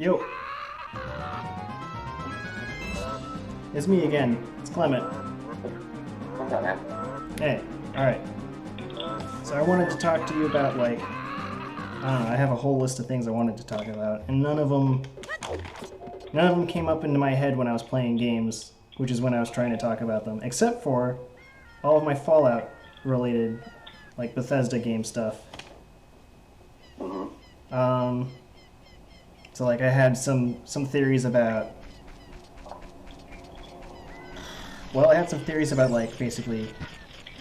Yo. It's me again. It's Clement. What's up, man? Hey. Alright. So I wanted to talk to you about, like, I don't know, I have a whole list of things I wanted to talk about, and none of them came up into my head when I was playing games, which is when I was trying to talk about them, except for all of my Fallout related, like, Bethesda game stuff. Mm-hmm. So, like, I had some theories about... Well, I had some theories about, like, basically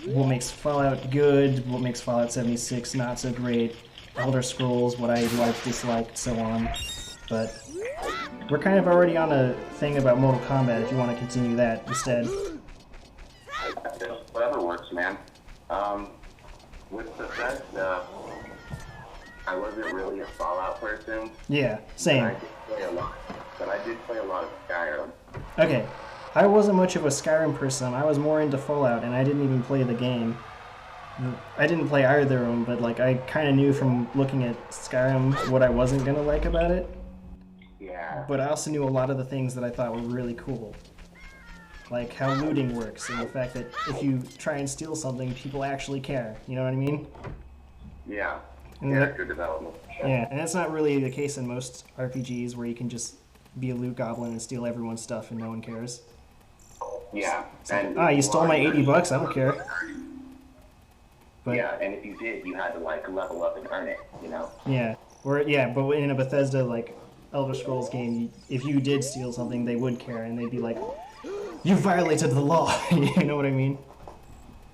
what makes Fallout good, what makes Fallout 76 not so great, Elder Scrolls, what I liked, disliked, so on. But we're kind of already on a thing about Mortal Kombat if you want to continue that instead. Whatever works, man. With Bethesda, I wasn't really a Fallout person. Yeah, same. But I did play a lot of Skyrim. Okay, I wasn't much of a Skyrim person. I was more into Fallout, and I didn't even play the game. I didn't play either of them, but like I kind of knew from looking at Skyrim what I wasn't gonna like about it. Yeah. But I also knew a lot of the things that I thought were really cool. Like how looting works, and the fact that if you try and steal something, people actually care. You know what I mean? Yeah. And Character development. Yeah, and that's not really the case in most RPGs where you can just be a loot goblin and steal everyone's stuff and no one cares. Yeah. And you stole my $80, I don't care. But, yeah, and if you did, you had to like level up and earn it, you know? Yeah. But in a Bethesda like Elder Scrolls game, if you did steal something, they would care and they'd be like, "You violated the law." You know what I mean?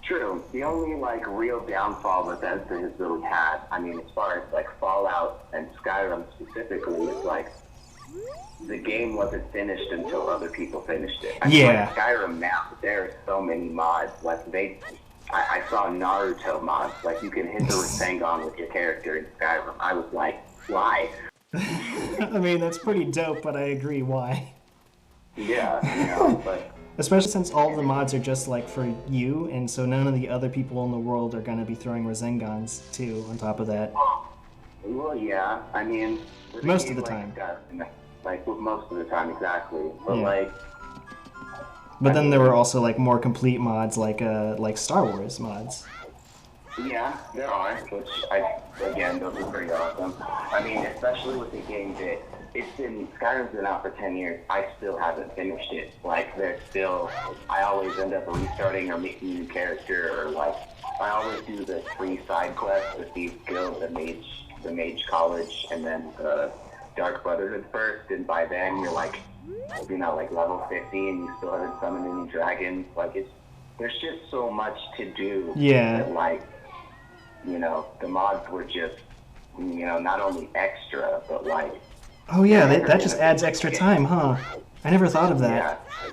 True. The only like real downfall Bethesda has really had, I mean, as far as like Fallout and Skyrim specifically, is like the game wasn't finished until other people finished it. I feel like Skyrim now, there are so many mods. Like I saw Naruto mods. Like you can hit the Rasengan with your character in Skyrim. I was like, why? I mean, that's pretty dope, but I agree. Why? Yeah, you know, but. Especially since all the mods are just like for you, and so none of the other people in the world are gonna be throwing Rasengans too. On top of that. Well, yeah. I mean, most of the time. Like most of the time, exactly. But like. But then there were also like more complete mods, like Star Wars mods. Yeah, there are, which again, those are pretty awesome. I mean, especially with the game that Skyrim's been out for 10 years. I still haven't finished it. Like, I always end up restarting or making a new character, or like, I always do the 3 side quests with these guilds, the Mage College, and then the Dark Brotherhood first, and by then you're like, you know, like level 50 and you still haven't summoned any dragons. Like, there's just so much to do. Yeah. That, like, you know, the mods were just, you know, not only extra, but like... Oh yeah, that just adds extra time, huh? I never thought of that. Yeah.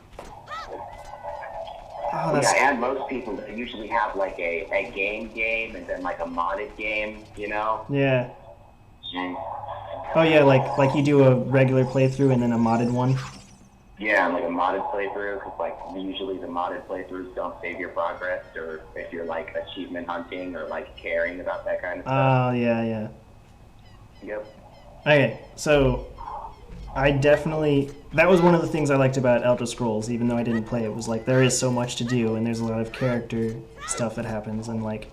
Oh, that's... Yeah, and most people usually have like a game and then like a modded game, you know? Yeah. Mm. Oh yeah, like you do a regular playthrough and then a modded one? Yeah, like a modded playthrough, because like usually the modded playthroughs don't save your progress, or if you're like achievement hunting or like caring about that kind of stuff. Oh, yeah. Yep. Okay, so that was one of the things I liked about Elder Scrolls, even though I didn't play it, was like there is so much to do and there's a lot of character stuff that happens, and like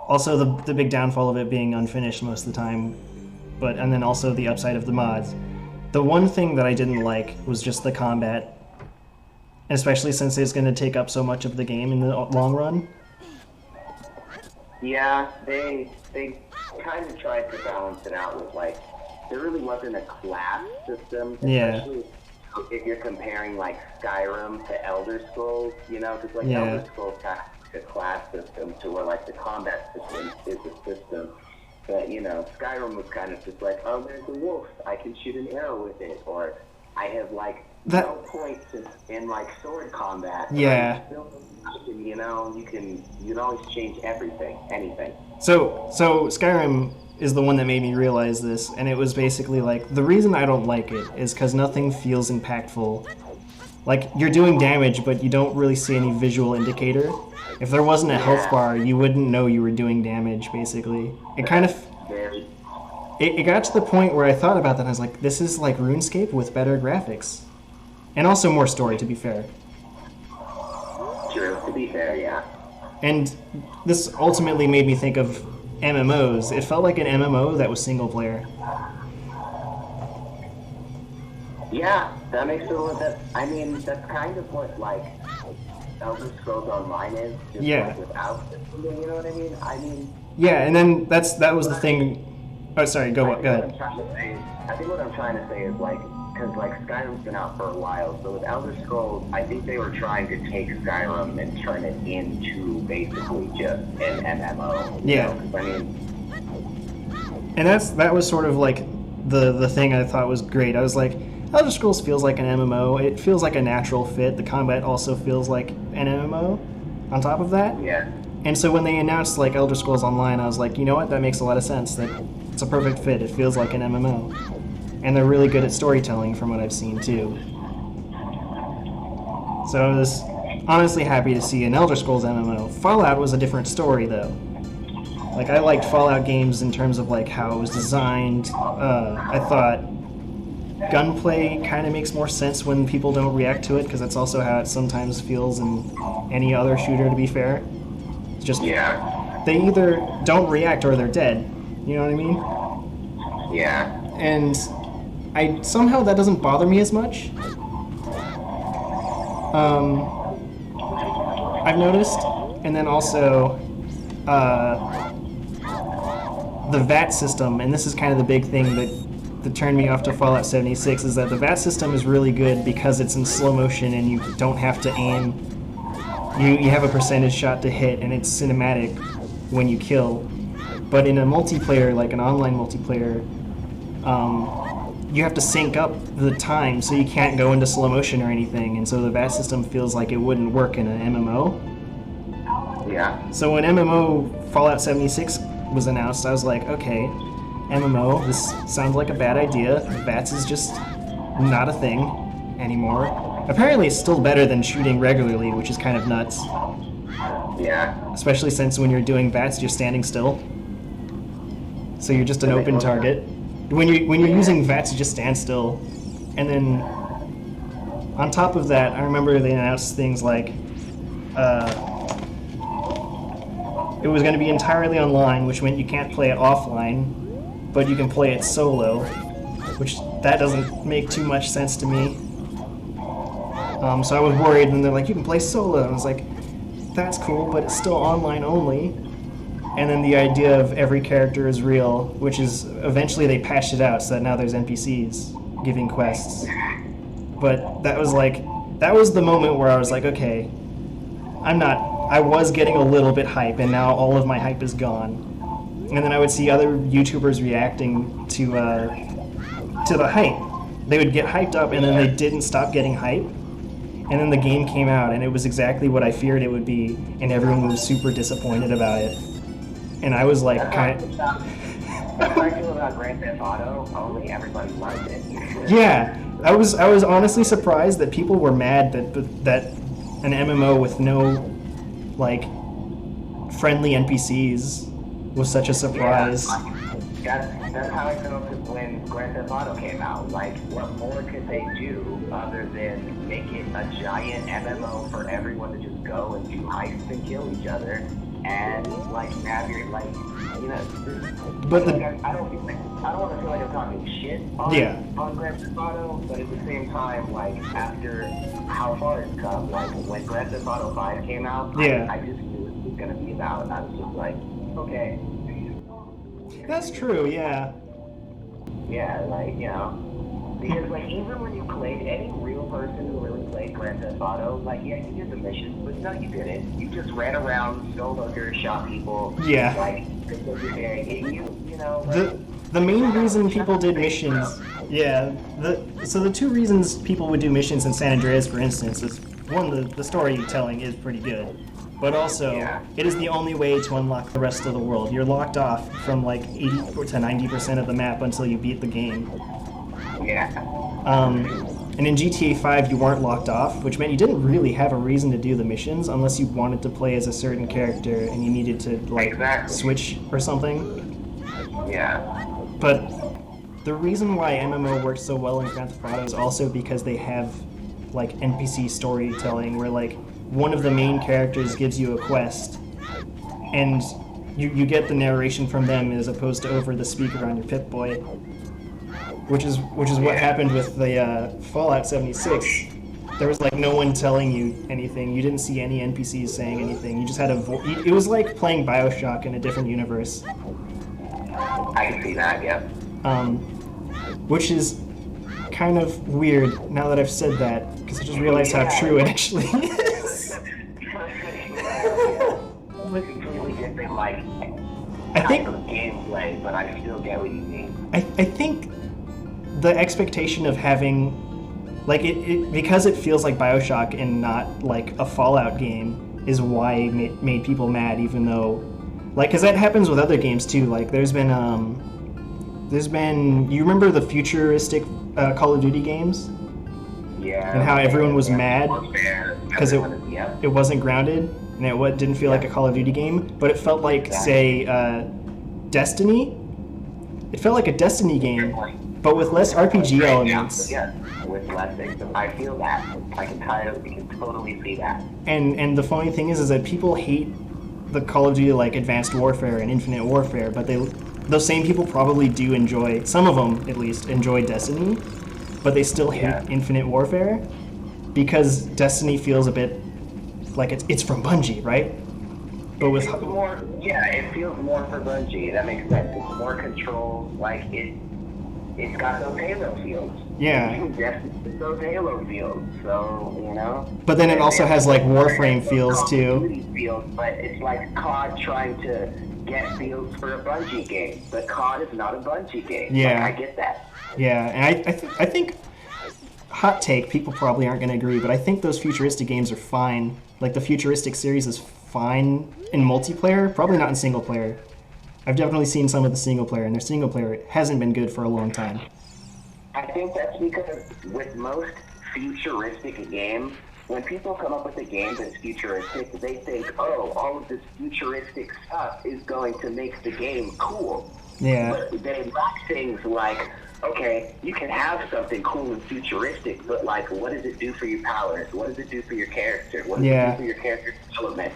also the big downfall of it being unfinished most of the time, and then also the upside of the mods. The one thing that I didn't like was just the combat, especially since it's going to take up so much of the game in the long run. Yeah, they kind of tried to balance it out with like, there really wasn't a class system, especially if you're comparing like Skyrim to Elder Scrolls, you know, because like Elder Scrolls has a class system to where like the combat system is a system. But, you know, Skyrim was kind of just like, oh, there's a wolf, I can shoot an arrow with it, or I have, like, no points in like, sword combat. Yeah. You know, you can always change everything, anything. So Skyrim is the one that made me realize this, and it was basically like, the reason I don't like it is because nothing feels impactful. Like, you're doing damage, but you don't really see any visual indicator. If there wasn't a health bar, you wouldn't know you were doing damage, basically. It it got to the point where I thought about that and I was like, this is like RuneScape with better graphics. And also more story, to be fair. True, to be fair, yeah. And this ultimately made me think of MMOs. It felt like an MMO that was single player. Yeah, that makes it a little bit... I mean, that's kind of what, like, Elder Scrolls Online is, just like without it, you know what I mean? Yeah, and then that was the thing... Oh, sorry, go ahead. I think what I'm trying to say is, like, because, like, Skyrim's been out for a while, so with Elder Scrolls, I think they were trying to take Skyrim and turn it into basically just an MMO. Yeah. You know? I mean... And that was sort of, like, the thing I thought was great. I was like, Elder Scrolls feels like an MMO. It feels like a natural fit. The combat also feels like an MMO on top of that. Yeah. And so when they announced, like, Elder Scrolls Online, I was like, you know what? That makes a lot of sense. That it's a perfect fit. It feels like an MMO. And they're really good at storytelling from what I've seen, too. So I was honestly happy to see an Elder Scrolls MMO. Fallout was a different story, though. Like, I liked Fallout games in terms of, like, how it was designed. I thought gunplay kind of makes more sense when people don't react to it, because that's also how it sometimes feels in any other shooter, to be fair. It's just, they either don't react or they're dead. You know what I mean? Yeah. And somehow that doesn't bother me as much. I've noticed. And then also, the VAT system, and this is kind of the big thing that turned me off to Fallout 76, is that the VAT system is really good because it's in slow motion and you don't have to aim. You have a percentage shot to hit, and it's cinematic when you kill. But in a multiplayer, like an online multiplayer, you have to sync up the time, so you can't go into slow motion or anything, and so the VAT system feels like it wouldn't work in an MMO. Yeah. So when MMO Fallout 76 was announced, I was like, okay, MMO, this sounds like a bad idea. VATS is just not a thing anymore. Apparently it's still better than shooting regularly, which is kind of nuts. Yeah. Especially since when you're doing VATS, you're standing still. So you're just an open target. When you're using VATS, you just stand still. And then on top of that, I remember they announced things like it was going to be entirely online, which meant you can't play it offline, but you can play it solo, which that doesn't make too much sense to me. So I was worried, and they're like, you can play solo. And I was like, that's cool, but it's still online only. And then the idea of every character is real, which is eventually they patched it out so that now there's NPCs giving quests. But that was the moment where I was like, okay, I was getting a little bit hype, and now all of my hype is gone. And then I would see other YouTubers reacting to the hype. They would get hyped up, and then they didn't stop getting hype. And then the game came out, and it was exactly what I feared it would be, and everyone was super disappointed about it. And I was like, That's how I feel about Grand Theft Auto. Only everybody liked it. Yeah, I was honestly surprised that people were mad that an MMO with no like friendly NPCs was such a surprise. Yeah, that's how I felt when Grand Theft Auto came out. Like, what more could they do other than make it a giant MMO for everyone to just go and do heists and kill each other? And like have your I don't want to feel like I'm talking shit on Grand Theft Auto, but at the same time, like after how far it's come, like when Grand Theft Auto 5 came out, I just knew it was gonna be about. I was just like, okay. That's true, yeah. Yeah, like because like even when you played, any real person who really played Grand Theft Auto, like you did the missions, but no, you didn't. You just ran around, stole hookers, shot people. Yeah. Like that's what you're doing. Like, the main reason people did missions, so the two reasons people would do missions in San Andreas, for instance, is one, the storytelling is pretty good, but also it is the only way to unlock the rest of the world. You're locked off from like 80 to 90% of the map until you beat the game. Yeah. And in GTA 5 you weren't locked off, which meant you didn't really have a reason to do the missions unless you wanted to play as a certain character and you needed to like switch or something. Yeah. But the reason why MMO works so well in Grand Theft Auto is also because they have like NPC storytelling where like one of the main characters gives you a quest and you get the narration from them as opposed to over the speaker on your Pip-Boy, which is what happened with the Fallout 76. There was like no one telling you anything. You didn't see any NPCs saying anything. You just had it was like playing BioShock in a different universe. I can see that, yeah. Which is kind of weird now that I've said that, because I just realized how true it actually is. Completely different, like, I think type of gameplay, but I still get what you mean. I think the expectation of having, like, it because it feels like BioShock and not like a Fallout game is why it made people mad, even though, like, because that happens with other games too. Like, there's been you remember the futuristic Call of Duty games? Yeah. And how everyone was mad because it wasn't grounded and it didn't feel like a Call of Duty game, but it felt like, say, Destiny. It felt like a Destiny game, but with less RPG elements. Yeah, with less things. I feel that. I can totally see that. And the funny thing is that people hate the Call of Duty like Advanced Warfare and Infinite Warfare, but those same people probably do enjoy, some of them at least, enjoy Destiny, but they still hate Infinite Warfare because Destiny feels a bit like it's from Bungie, right? But with it feels more for Bungie. That makes sense. It's more control. Like it's got those Halo feels. Yeah. It's those Halo feels. So But then it also has like Warframe feels too. Feels, but it's like COD trying to get feels for a Bungie game. But COD is not a Bungie game. Yeah. Like, I get that. Yeah, and I think hot take, people probably aren't going to agree, but I think those futuristic games are fine. Like the futuristic series is fine in multiplayer, probably not in single player. I've definitely seen some of the single player, and their single player hasn't been good for a long time. I think that's because with most futuristic games, when people come up with a game that's futuristic, they think, oh, all of this futuristic stuff is going to make the game cool. Yeah. But they lack things like, okay, you can have something cool and futuristic, but like, what does it do for your powers? What does it do for your character? What does it do for your character development?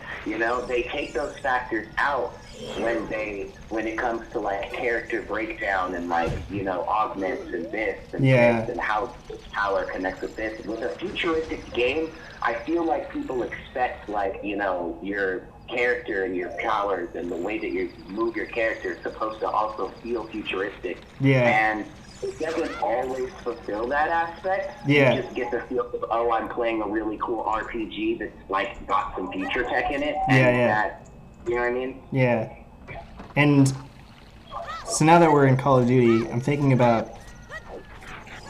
They take those factors out when it comes to like character breakdown and like, augments and this and this and how power connects with this. With a futuristic game, I feel like people expect like, your character and your powers and the way that you move your character is supposed to also feel futuristic. Yeah. And it doesn't always fulfill that aspect. Yeah. You just get the feel of, oh, I'm playing a really cool RPG that's like got some future tech in it. And that, you know what I mean? Yeah. And so now that we're in Call of Duty, I'm thinking about,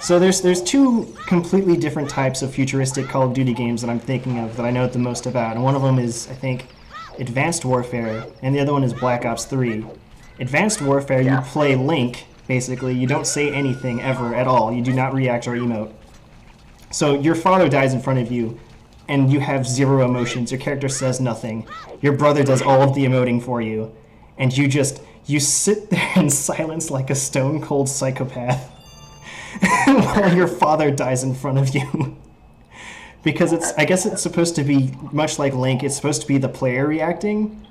so there's two completely different types of futuristic Call of Duty games that I'm thinking of that I know the most about. And one of them is, I think, Advanced Warfare, and the other one is Black Ops 3. Advanced Warfare, you play Link, basically. You don't say anything ever at all. You do not react or emote. So your father dies in front of you, and you have zero emotions. Your character says nothing. Your brother does all of the emoting for you, and you sit there in silence like a stone-cold psychopath while your father dies in front of you. Because I guess it's supposed to be, much like Link, it's supposed to be the player reacting.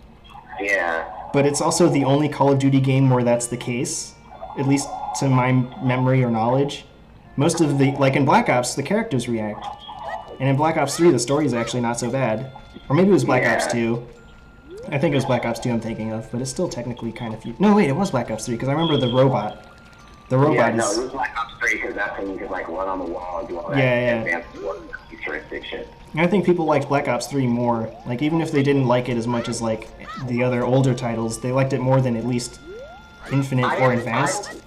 Yeah. But it's also the only Call of Duty game where that's the case, at least to my memory or knowledge. Most of like in Black Ops, the characters react. And in Black Ops 3, the story is actually not so bad. Or maybe it was Black Ops 2. I think it was Black Ops 2 I'm thinking of, but it's still technically kind of... No, wait, it was Black Ops 3, because I remember the robot. The robot it was Black Ops 3, because that's when you could, like, run on the wall and do all that advanced futuristic shit. I think people liked Black Ops 3 more. Like, even if they didn't like it as much as, like, the other older titles, they liked it more than at least Infinite or Advanced.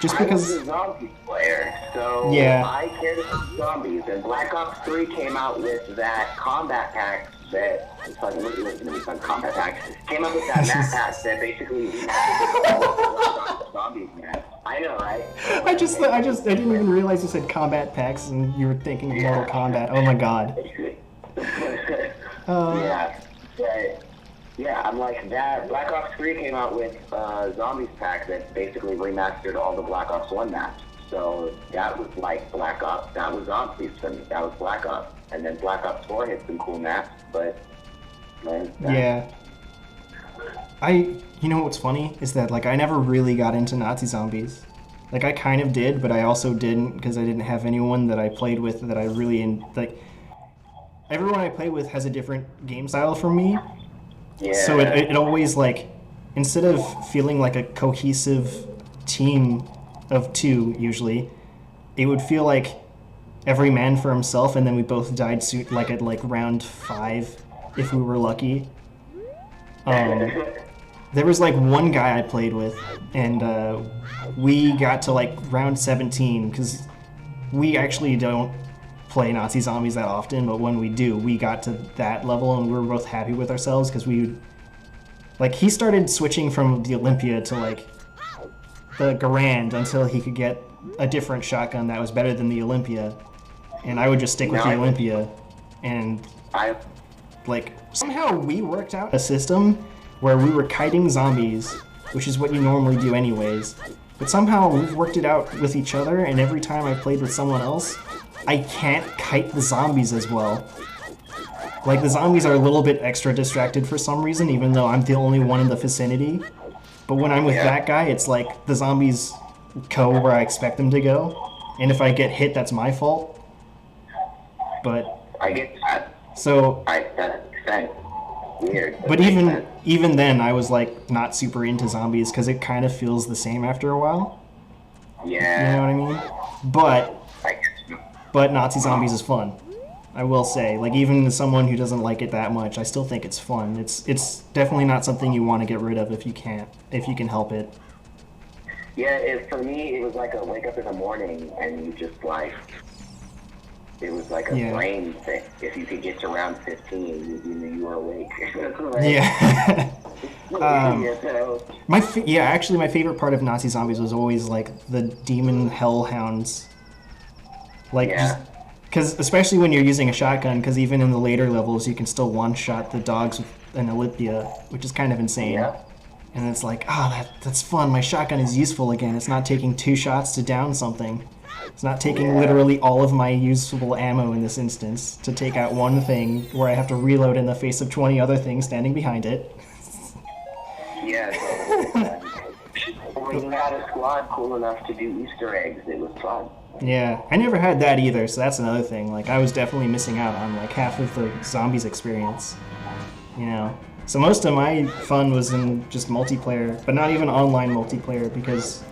Just because... I was a zombie player, so I cared about zombies, and Black Ops 3 came out with that combat pack that... It's like, combat pack. Came up with that map pack that basically... zombies, man. I know, right? I didn't even realize you said combat packs and you were thinking of Mortal Kombat. Oh my god. Yeah, I'm like that. Black Ops 3 came out with Zombies pack that basically remastered all the Black Ops 1 maps. So that was like Black Ops. That was Zombies. And that was Black Ops. And then Black Ops 4 had some cool maps, but yeah. You know what's funny is that like I never really got into Nazi zombies. Like I kind of did, but I also didn't because I didn't have anyone that I played with that I really like. Everyone I play with has a different game style from me. yeah. So it always like, instead of feeling like a cohesive team of two usually, it would feel like every man for himself, and then we both died like at like round 5 if we were lucky. There was like one guy I played with, and we got to like round 17 because we actually don't play Nazi zombies that often, but when we do, we got to that level and we were both happy with ourselves because like he started switching from the Olympia to like the Garand until he could get a different shotgun that was better than the Olympia, and I would just stick with the Olympia, and like somehow we worked out a system where we were kiting zombies, which is what you normally do anyways, but somehow we've worked it out with each other, and every time I played with someone else, I can't kite the zombies as well. Like, the zombies are a little bit extra distracted for some reason, even though I'm the only one in the vicinity. But when I'm with that guy, it's like the zombies go where I expect them to go. And if I get hit, that's my fault. But... I get that. So... That makes sense. Weird. But even then, I was, like, not super into zombies, because it kind of feels the same after a while. Yeah. You know what I mean? But Nazi zombies is fun. I will say, like, even as someone who doesn't like it that much, I still think it's fun. It's definitely not something you want to get rid of if you can help it. Yeah, for me, it was like a wake up in the morning and you just like, it was like a brain thing. If you could get to round 15, you knew you were awake. Yeah. Actually, my favorite part of Nazi zombies was always like the demon hellhounds. Like, because especially when you're using a shotgun, because even in the later levels, you can still one-shot the dogs with an Olympia, which is kind of insane. Yeah. And it's like, that's fun. My shotgun is useful again. It's not taking 2 shots to down something. It's not taking literally all of my usable ammo in this instance to take out one thing where I have to reload in the face of 20 other things standing behind it. Yeah. When you had a squad cool enough to do Easter eggs, it was fun. Yeah, I never had that either, so that's another thing. Like, I was definitely missing out on, like, half of the zombies experience, you know? So most of my fun was in just multiplayer, but not even online multiplayer, because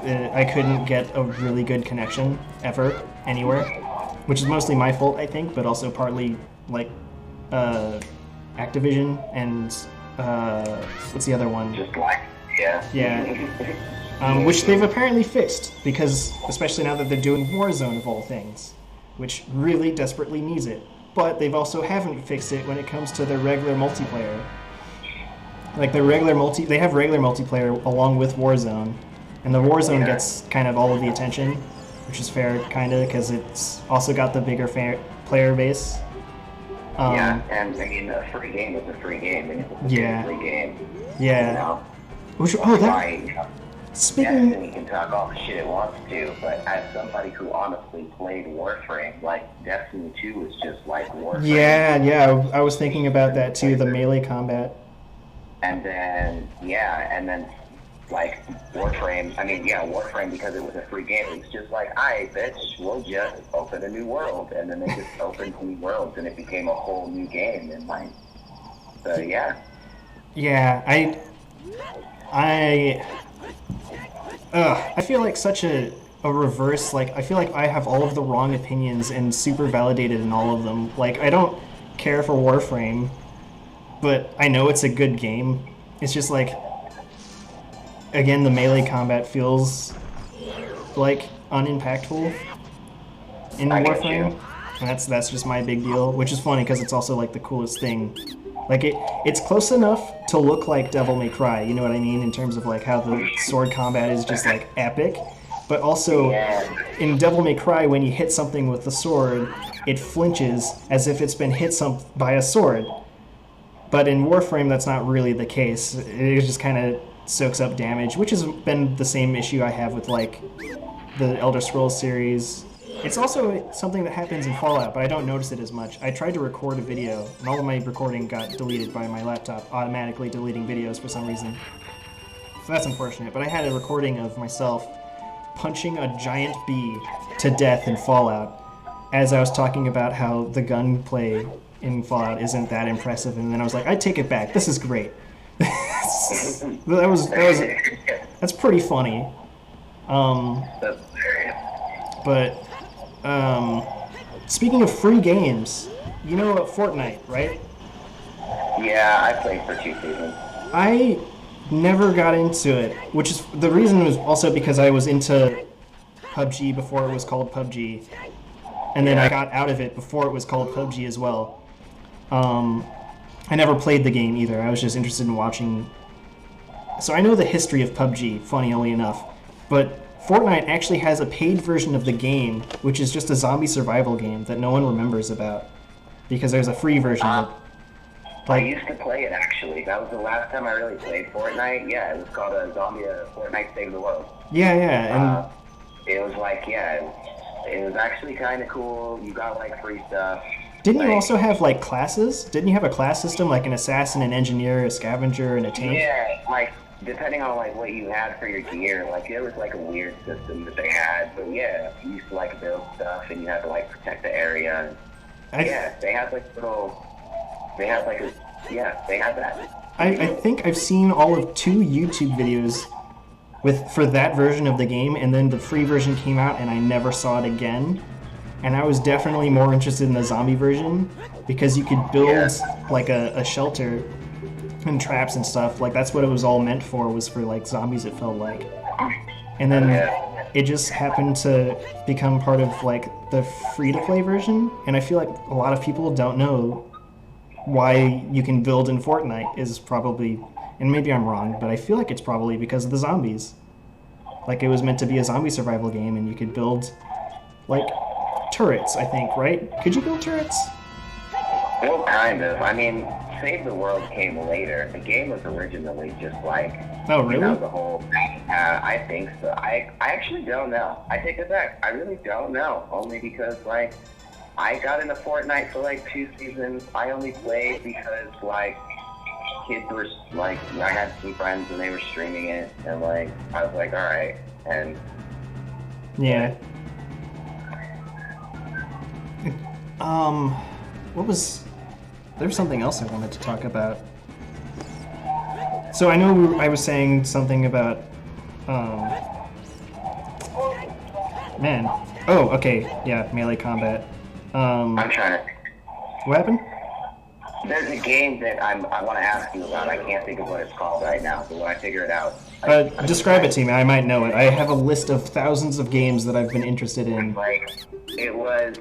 I couldn't get a really good connection, ever, anywhere. Which is mostly my fault, I think, but also partly, like, Activision and, what's the other one? Just like, Yeah. Which they've apparently fixed, because especially now that they're doing Warzone of all things, which really desperately needs it. But they've also haven't fixed it when it comes to their regular multiplayer. Like they have regular multiplayer along with Warzone, and the Warzone gets kind of all of the attention, which is fair, kind of, because it's also got the bigger player base. And I mean, a free game is a free game, and it's a free game. Yeah. You know? Speaking... Destiny can talk all the shit it wants to, but as somebody who honestly played Warframe, like, Destiny 2 is just like Warframe. Yeah, I was thinking about that too, the melee combat. And then, like, Warframe, because it was a free game, it's just like, bitch, we'll just open a new world. And then they just opened new worlds, and it became a whole new game, and like, so yeah. Yeah, I feel like such a reverse, like, I feel like I have all of the wrong opinions and super validated in all of them. Like, I don't care for Warframe, but I know it's a good game. It's just like, again, the melee combat feels, like, unimpactful in Warframe. And that's just my big deal, which is funny because it's also, like, the coolest thing. Like, it's close enough to look like Devil May Cry, you know what I mean? In terms of, like, how the sword combat is just, like, epic. But also, in Devil May Cry, when you hit something with the sword, it flinches as if it's been hit by a sword. But in Warframe, that's not really the case. It just kind of soaks up damage, which has been the same issue I have with like the Elder Scrolls series. It's also something that happens in Fallout, but I don't notice it as much. I tried to record a video, and all of my recording got deleted by my laptop, automatically deleting videos for some reason. So that's unfortunate, but I had a recording of myself punching a giant bee to death in Fallout as I was talking about how the gunplay in Fallout isn't that impressive, and then I was like, I take it back, this is great. That's pretty funny. But speaking of free games, you know Fortnite, right? Yeah, I played for 2 seasons. I never got into it, which is the reason was also because I was into PUBG before it was called PUBG, and then I got out of it before it was called PUBG as well. I never played the game either. I was just interested in watching. So I know the history of PUBG, funnily enough, but Fortnite actually has a paid version of the game, which is just a zombie survival game that no one remembers about, because there's a free version. I used to play it, actually. That was the last time I really played Fortnite. Yeah, it was called Fortnite Save the World. Yeah. It was like, it was actually kind of cool. You got, like, free stuff. Didn't you also have, like, classes? Didn't you have a class system, like an assassin, an engineer, a scavenger, and a tank? Yeah, like, depending on, like, what you had for your gear, like, there was, like, a weird system that they had. But, yeah, you used to, like, build stuff, and you had to, like, protect the area. They had, like, they had that. I think I've seen all of 2 YouTube videos for that version of the game, and then the free version came out, and I never saw it again. And I was definitely more interested in the zombie version, because you could build, like, a shelter and traps and stuff. Like, that's what it was all meant for, was for, like, zombies, it felt like. And then it just happened to become part of, like, the free-to-play version, and I feel like a lot of people don't know why you can build in Fortnite is probably, and maybe I'm wrong, but I feel like it's probably because of the zombies. Like, it was meant to be a zombie survival game, and you could build, like, turrets, I think, right? Could you build turrets? Well, kind of. I mean, Save the World came later. The game was originally just like... Oh, really? You know, the whole... I think so. I actually don't know. I take it back. I really don't know. Only because, like, I got into Fortnite for, like, 2 seasons. I only played because, like, kids were, like... I had some friends and they were streaming it. And, like, I was like, alright. And... Yeah. What was... There was something else I wanted to talk about. So I know I was saying something about, man. Oh, okay, yeah, melee combat. I'm trying to... What happened? There's a game that I want to ask you about. I can't think of what it's called right now, but when I figure it out... Describe it to me, I might know it. I have a list of thousands of games that I've been interested in. Like, it was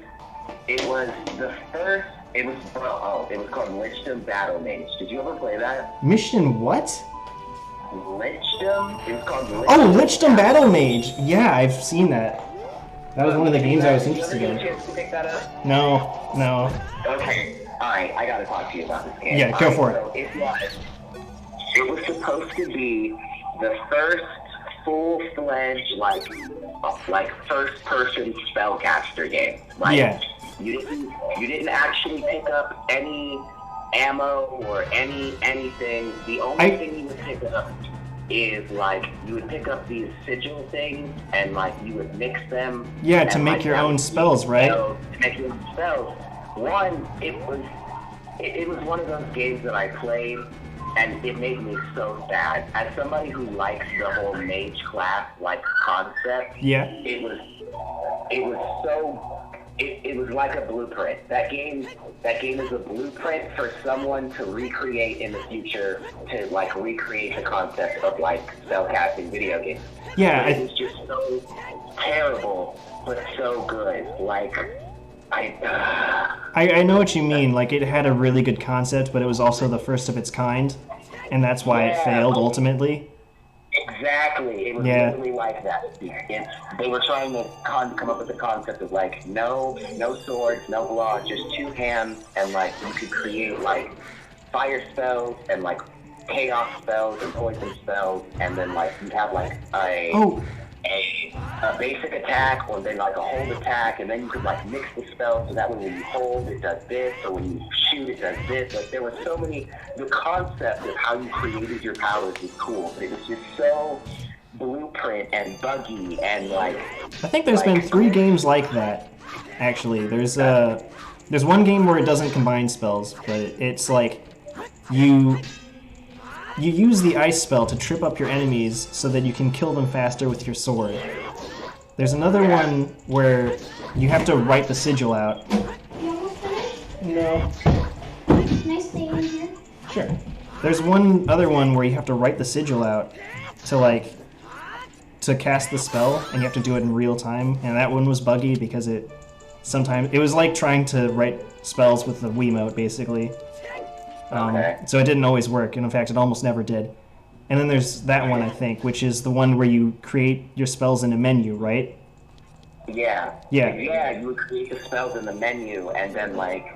the first... It was called Lichdom Battle Mage. Did you ever play that? Mission what? Lichdom? It was called Lichdom. Oh, Lichdom Battle Mage! Yeah, I've seen that. That was one of the games I was interested in. Did you get a chance to pick that up? No. Okay, alright, I gotta talk to you about this game. Yeah, go for it. So it was supposed to be the first full-fledged, like first-person spellcaster game. Like, yeah. You didn't actually pick up any ammo or anything. The only thing you would pick up is, like, you would pick up these sigil things and, like, you would mix them. Yeah, to make your own spells, right? To make your own spells. It was one of those games that I played, and it made me so sad. As somebody who likes the whole mage class, like, concept, yeah, it was so... It was like a blueprint. That game is a blueprint for someone to recreate in the future, to, like, recreate the concept of, like, spellcasting video games. Yeah, it was just so terrible, but so good. Like, I know what you mean. Like, it had a really good concept, but it was also the first of its kind, and that's why it failed ultimately. Exactly. It was literally like that. They were trying to come up with the concept of, like, no swords, no blah, just 2 hands, and, like, you could create, like, fire spells and like chaos spells and poison spells, and then like you have like a basic attack or then like a hold attack, and then you could like mix the spells so that way when you hold it does this, or when you shoot it does this. Like there were so many. The concept of how you created your powers was cool, but it was just so blueprint and buggy and like. I think there's been 3 games like that. Actually, there's one game where it doesn't combine spells, but it's like you use the ice spell to trip up your enemies so that you can kill them faster with your sword. There's another one where you have to write the sigil out. You almost finished? No. Can I stay in here? Sure. There's other one where you have to write the sigil out to cast the spell, and you have to do it in real time. And that one was buggy because it was like trying to write spells with the Wiimote, basically. So it didn't always work, and in fact, it almost never did. And then there's that one, I think, which is the one where you create your spells in a menu, right? Yeah. Yeah. Yeah, you would create the spells in the menu, and then like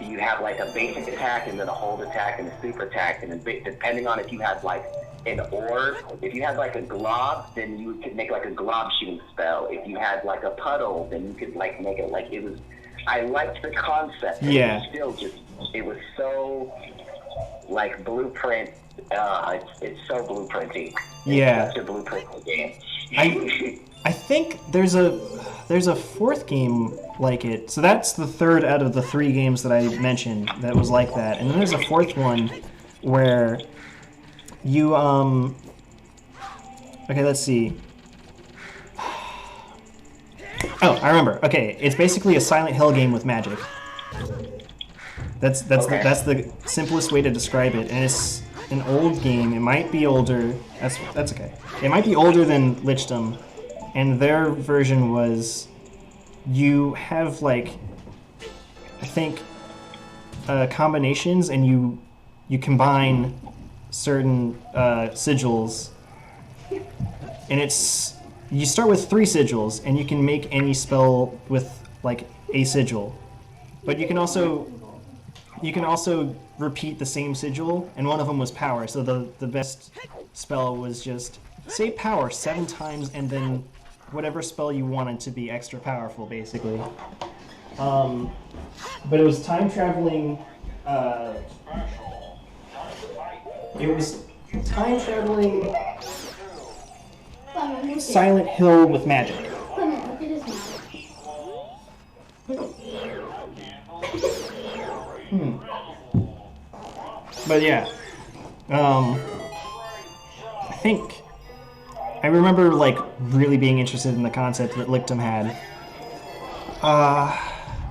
you have like a basic attack, and then a hold attack, and a super attack, and then depending on if you had like an orb, if you had like a glob, then you could make like a glob shooting spell. If you had like a puddle, then you could like make it like it was. I liked the concept. Yeah. It was still it was so like blueprint. It's so blueprinty. Yeah. It's such a blueprint game. I think there's a 4th game like it. So that's the 3rd out of the 3 games that I mentioned that was like that. And then there's a 4th one where you okay, let's see. Oh, I remember. Okay, it's basically a Silent Hill game with magic. That's the simplest way to describe it, and it's an old game. It might be older. That's okay. It might be older than Lichdom, and their version was you have like I think combinations, and you combine certain sigils, and you start with 3 sigils, and you can make any spell with like a sigil, but you can also repeat the same sigil, and one of them was power. So the best spell was just say power 7 times, and then whatever spell you wanted to be extra powerful, basically. But it was time traveling. It was time traveling Silent Hill with magic. Clement, look at his mouth. But yeah, I think I remember like really being interested in the concept that Lichdom had.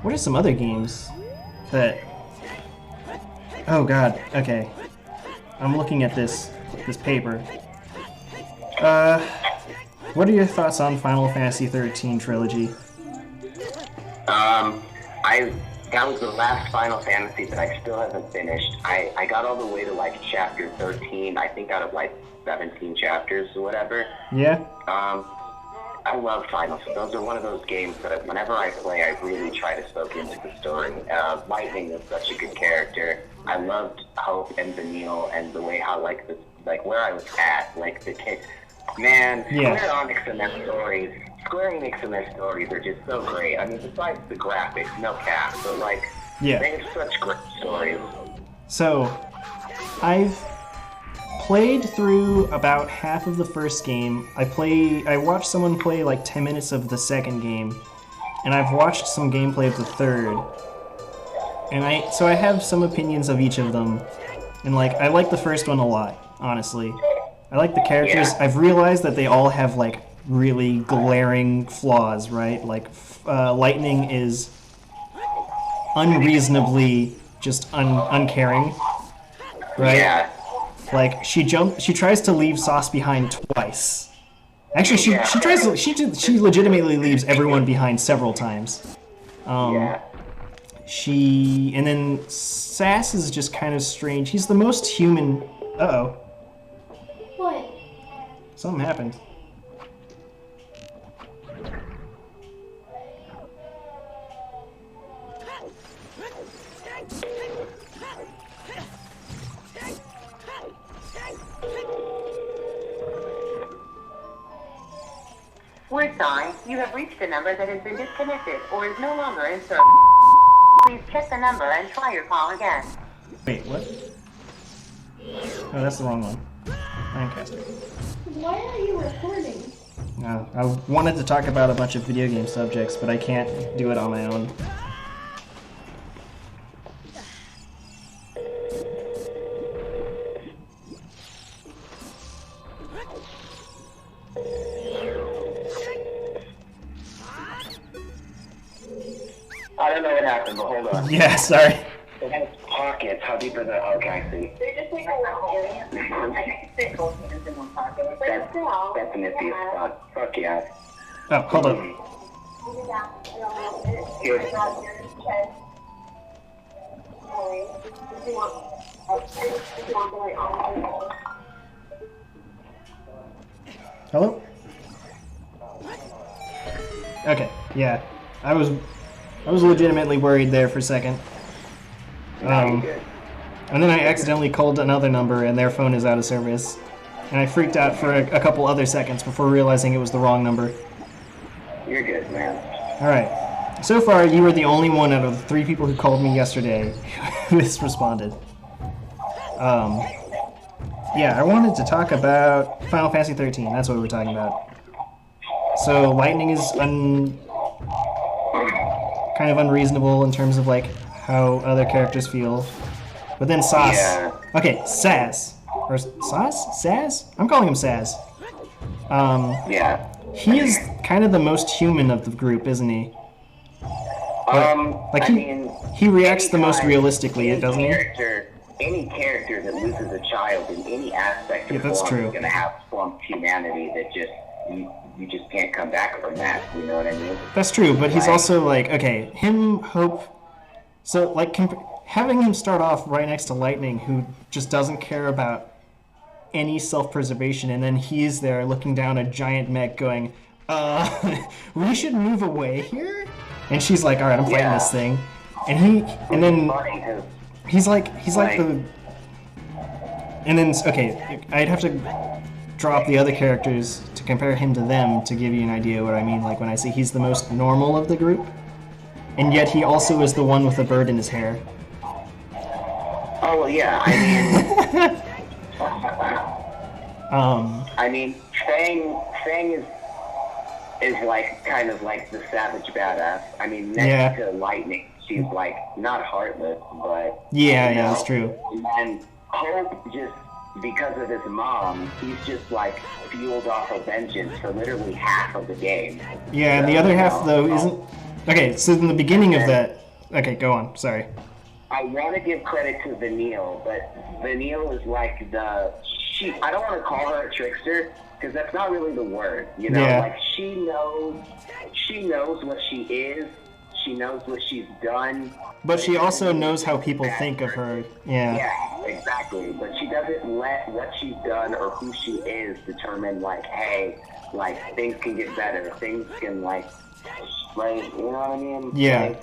What are some other games that? Oh God. Okay, I'm looking at this paper. What are your thoughts on Final Fantasy XIII trilogy? That was the last Final Fantasy that I still haven't finished. I got all the way to like chapter 13, I think out of like 17 chapters or whatever. Yeah. I love Final Fantasy. Those are one of those games that whenever I play, I really try to soak into the story. Lightning is such a good character. I loved Hope and Vanille and the way how like where I was at, like the kid. Man, Yeah. Square Enix and their stories are just so great. I mean, besides the graphics, no cap, but like, Yeah. they have such great stories. So, I've played through about half of the first game. I watched someone play like 10 minutes of the second game, and I've watched some gameplay of the third. And I have some opinions of each of them. And like, I like the first one a lot, honestly. I like the characters. Yeah. I've realized that they all have like really glaring flaws, right? Like, Lightning is unreasonably just uncaring, right? Yeah. Like she tries to leave Sauce behind twice. Actually, she legitimately leaves everyone behind several times. Yeah. And then Sass is just kind of strange. He's the most human. Uh-oh. What? Something happened. We're sorry. You have reached a number that has been disconnected or is no longer in service. Please check the number and try your call again. Wait, what? Oh, that's the wrong one. Lancaster. Why are you recording? I wanted to talk about a bunch of video game subjects, but I can't do it on my own. I don't know what happened, but hold on. Yeah, sorry. It has pockets. How deep are they? Okay, I see. They're just like around area. I can fit both hands in one pocket. That's an iffy spot. Fuck yeah. Oh, hold on. Here. Hello? Okay, yeah. I was legitimately worried there for a second. And then I accidentally called another number and their phone is out of service. And I freaked out for a couple other seconds before realizing it was the wrong number. You're good, man. Alright. So far, you were the only one out of the 3 people who called me yesterday who has responded. Yeah, I wanted to talk about Final Fantasy 13. That's what we were talking about. So, lightning is kind of unreasonable in terms of, like, how other characters feel. But then Sas. Yeah. Okay, Saz. Or Sas? Saz? I'm calling him Saz. Yeah. He is kind of the most human of the group, isn't he? Like, he reacts the most realistically, doesn't he? Any character that loses a child in any aspect of that's form true. is going to have slumped humanity that just, you just can't come back from that, you know what I mean? That's true, but he's also like, okay, so like having him start off right next to Lightning, who just doesn't care about any self-preservation, and then he's there looking down a giant mech going, we should move away here? And she's like, alright, I'm fighting this thing. And then he's like the... And then, okay, I'd have to drop the other characters to compare him to them to give you an idea what I mean, like when I say he's the most normal of the group. And yet he also is the one with the bird in his hair. Oh, well, yeah, I mean, Fang is like, kind of like the savage badass. I mean, next to Lightning, she's like, not heartless, but... Yeah, that's true. And Hope just... because of his mom, he's just like fueled off of vengeance for literally half of the game. Yeah, and the other half though isn't. Okay, so in the beginning of that. Okay, go on. Sorry. I want to give credit to Vanille, but Vanille is like I don't want to call her a trickster because that's not really the word. You know, like she knows what she is. She knows what she's done. But she also knows how people think of her. Yeah, exactly. But she doesn't let what she's done or who she is determine, like, hey, like, things can get better. Things can, like, you know what I mean? Yeah.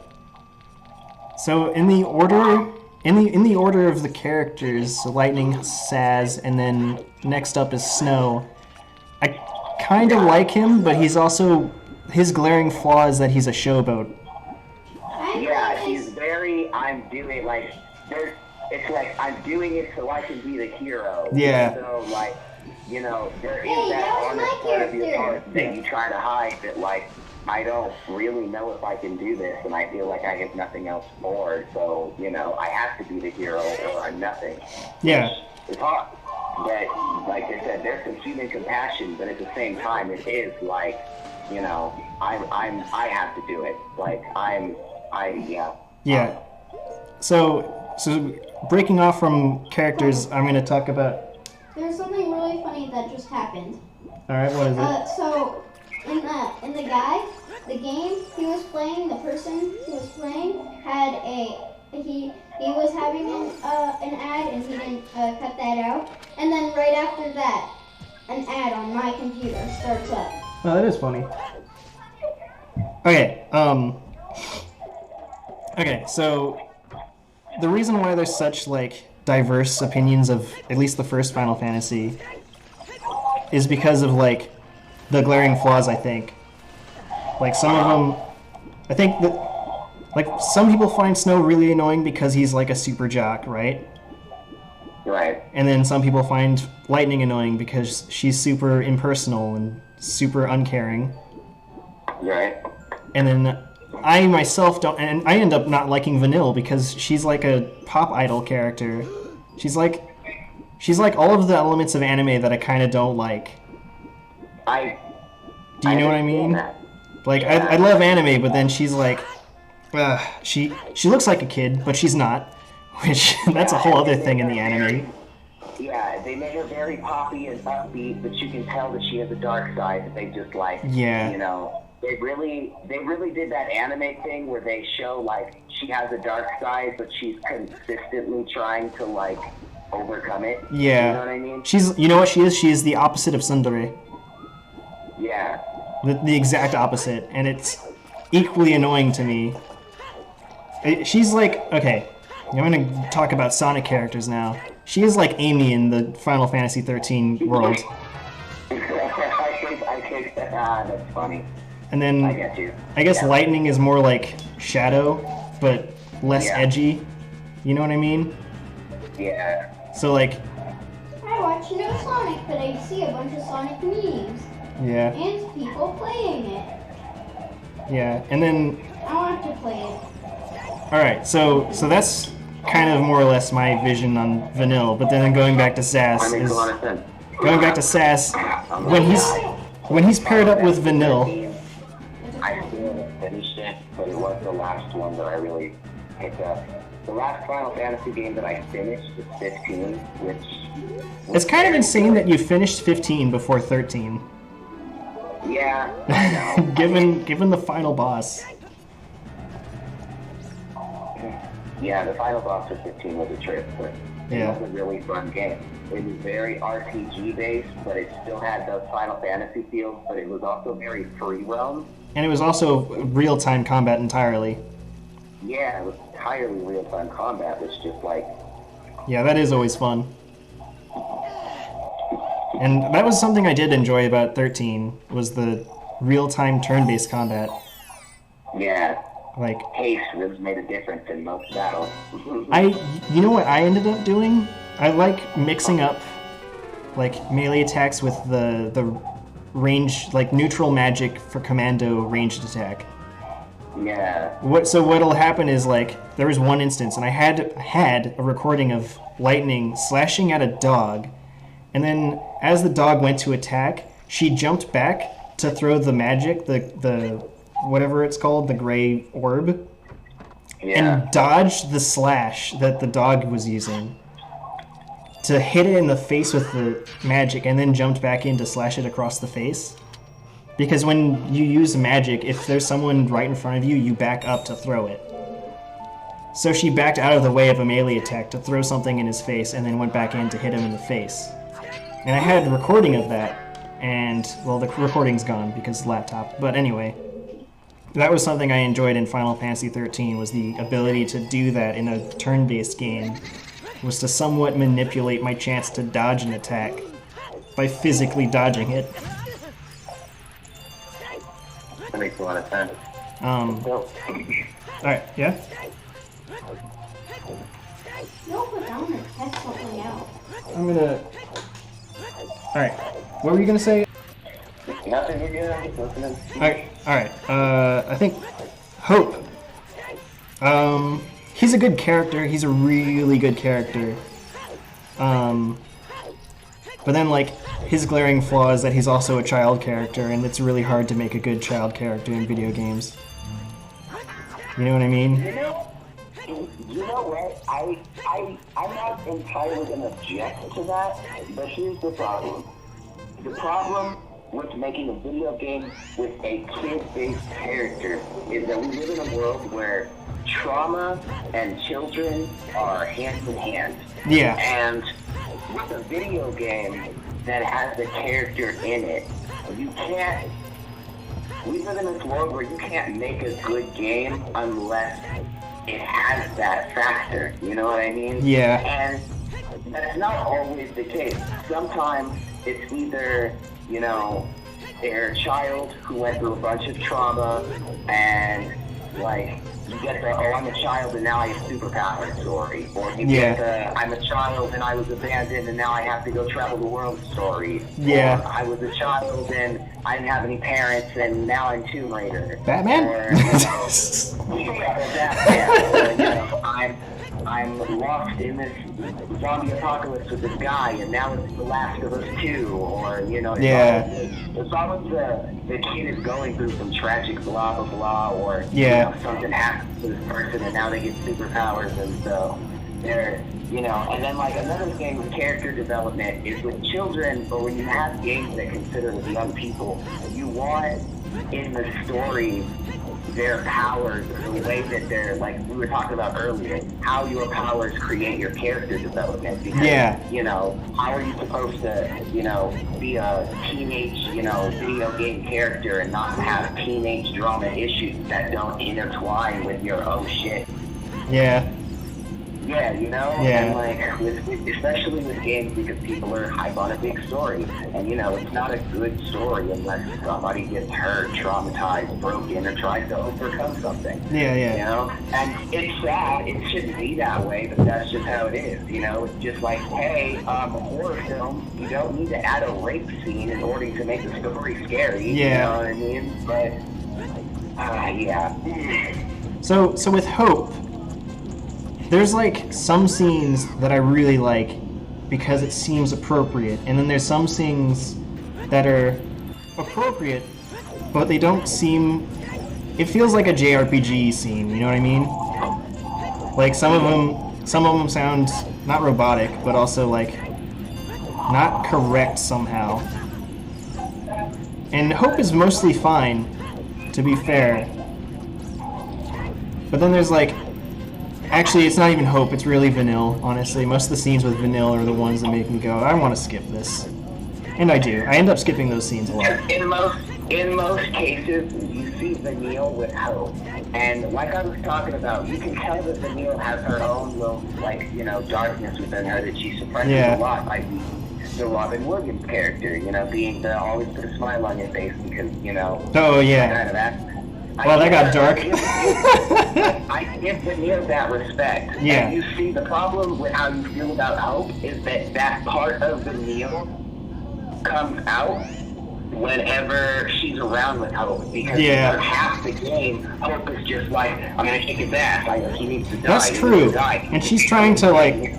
So in the order of the characters, so Lightning, Saz, and then next up is Snow. I kind of like him, but he's also his glaring flaw is that he's a showboat. Yeah, he's very, it's like, I'm doing it so I can be the hero. Yeah. So, like, you know, there is that honest part of your heart that you try to hide that, like, I don't really know if I can do this, and I feel like I have nothing else for, so, you know, I have to be the hero or I'm nothing. Yeah. It's hard. But, like I said, there's some human compassion, but at the same time, it is like, you know, I have to do it. Like, Yeah. So breaking off from characters, I'm going to talk about... There's something really funny that just happened. Alright, what is it? So, in the game he was playing, the person who was playing had he was having an ad and he didn't cut that out. And then right after that, an ad on my computer starts up. Oh, that is funny. Okay, okay, so the reason why there's such, like, diverse opinions of at least the first Final Fantasy is because of, like, the glaring flaws, I think. Like some of them, I think that, like some people find Snow really annoying because he's like a super jock, right? Right. And then some people find Lightning annoying because she's super impersonal and super uncaring. Right. And then I myself don't, and I end up not liking Vanille because she's like a pop idol character. She's like all of the elements of anime that I kind of don't like. Do you know what I mean? That. Like, Yeah. I love anime, but then she's like, she looks like a kid, but she's not. Which, that's a whole other thing in the anime. Yeah, they made her very poppy and upbeat, but you can tell that she has a dark side that they just like, Yeah. you know, they really did that anime thing where they show like she has a dark side, but she's consistently trying to like overcome it. Yeah. You know what I mean? You know what she is? She is the opposite of Tsundere. Yeah. The exact opposite, and it's equally annoying to me. She's like, okay, I'm gonna talk about Sonic characters now. She is like Amy in the Final Fantasy 13 world. I think that's funny. And then I get you. I guess Yeah. Lightning is more like Shadow, but less Yeah. edgy. You know what I mean? Yeah. So like, I watch no Sonic, but I see a bunch of Sonic memes yeah, and people playing it. yeah. And then, I want to play it. all right, so that's kind of more or less my vision on Vanille. But then going back to Sass That makes is a lot of sense. going back to Sass when he's paired up with Vanille. I still finished it, but it was the last one that I really picked up. The last Final Fantasy game that I finished was 15, which... It's kind of insane that you finished 15 before 13. Yeah, I know. given the final boss. Yeah, the final boss of 15 was a trip, but Yeah. it was a really fun game. It was very RPG based, but it still had those Final Fantasy feels, but it was also very free roam. And it was also real-time combat entirely. Yeah, it was entirely real-time combat, which just like... Yeah, that is always fun. And that was something I did enjoy about 13, was the real-time turn-based combat. Yeah, Like, pace really made a difference in most battles. you know what I ended up doing? I like mixing up, like, melee attacks with the range, like, neutral magic for commando ranged attack. Yeah. So what'll happen is, like, there was one instance, and I had a recording of Lightning slashing at a dog, and then as the dog went to attack, she jumped back to throw the magic, the whatever it's called, the gray orb, Yeah. and dodged the slash that the dog was using to hit it in the face with the magic, and then jumped back in to slash it across the face. Because when you use magic, if there's someone right in front of you, you back up to throw it. So she backed out of the way of a melee attack to throw something in his face, and then went back in to hit him in the face. And I had a recording of that, and, well, the recording's gone because laptop. But anyway, that was something I enjoyed in Final Fantasy 13, was the ability to do that in a turn-based game, was to somewhat manipulate my chance to dodge an attack by physically dodging it. That makes a lot of sense. Alright, yeah? No, but I'm gonna test something out. I'm gonna... Alright, what were you gonna say? Nothing you're good, I'm just listening. Alright, I think Hope. He's a good character, he's a really good character. But then, like, his glaring flaw is that he's also a child character, and it's really hard to make a good child character in video games. You know what I mean? You know what? I'm not entirely going to object to that, but here's the problem. The problem with making a video game with a kid-based character is that we live in a world where trauma and children are hand in hand. Yeah. And with a video game that has a character in it, you can't... We live in this world where you can't make a good game unless it has that factor, you know what I mean? Yeah. And that's not always the case. Sometimes it's either, you know, they're a child who went through a bunch of trauma, and like you get the I'm a child and now I have superpowers story, or you get the I'm a child and I was abandoned and now I have to go travel the world story. Yeah. Or I was a child and I didn't have any parents and now I'm Tomb Raider. Batman? Or, Batman. I'm lost in this zombie apocalypse with this guy, and now it's The Last of Us 2, or, it's always the kid is going through some tragic blah, blah, blah, or, something happens to this person, and now they get superpowers, and so they're, and then, like, another thing with character development is with children, or when you have games that consider with young people, you want, in the story, their powers, or the way that they're, like we were talking about earlier, how your powers create your character development. Because, how are you supposed to, be a teenage, video game character and not have teenage drama issues that don't intertwine with your oh shit? Yeah. Yeah, and like, especially with games, because people are hype on a big story, and it's not a good story unless somebody gets hurt, traumatized, broken, or tries to overcome something. Yeah. And it's sad, it shouldn't be that way, but that's just how it is, It's just like, hey, horror film, you don't need to add a rape scene in order to make the story scary, you know what I mean? But, So with Hope, there's like some scenes that I really like because it seems appropriate, and then there's some scenes that are appropriate, but they don't seem. It feels like a JRPG scene. You know what I mean? Like some of them sound not robotic, but also like not correct somehow. And Hope is mostly fine, to be fair. But then there's like. Actually, it's not even Hope, it's really Vanille, honestly. Most of the scenes with Vanille are the ones that make me go, I want to skip this. And I do. I end up skipping those scenes a lot. In most cases, you see Vanille with Hope. And like I was talking about, you can tell that Vanille has her own little, darkness within her that she suppresses a lot by the Robin Williams character, being the always put a smile on your face because, Oh, yeah. kind of that. Well, that got dark. I give Vanille that respect. Yeah. And you see, the problem with how you feel about Hope is that part of Vanille comes out whenever she's around with Hope. Because for half the game, Hope is just like, I'm going to kick his ass. He needs to die. That's true. And she's trying to, like...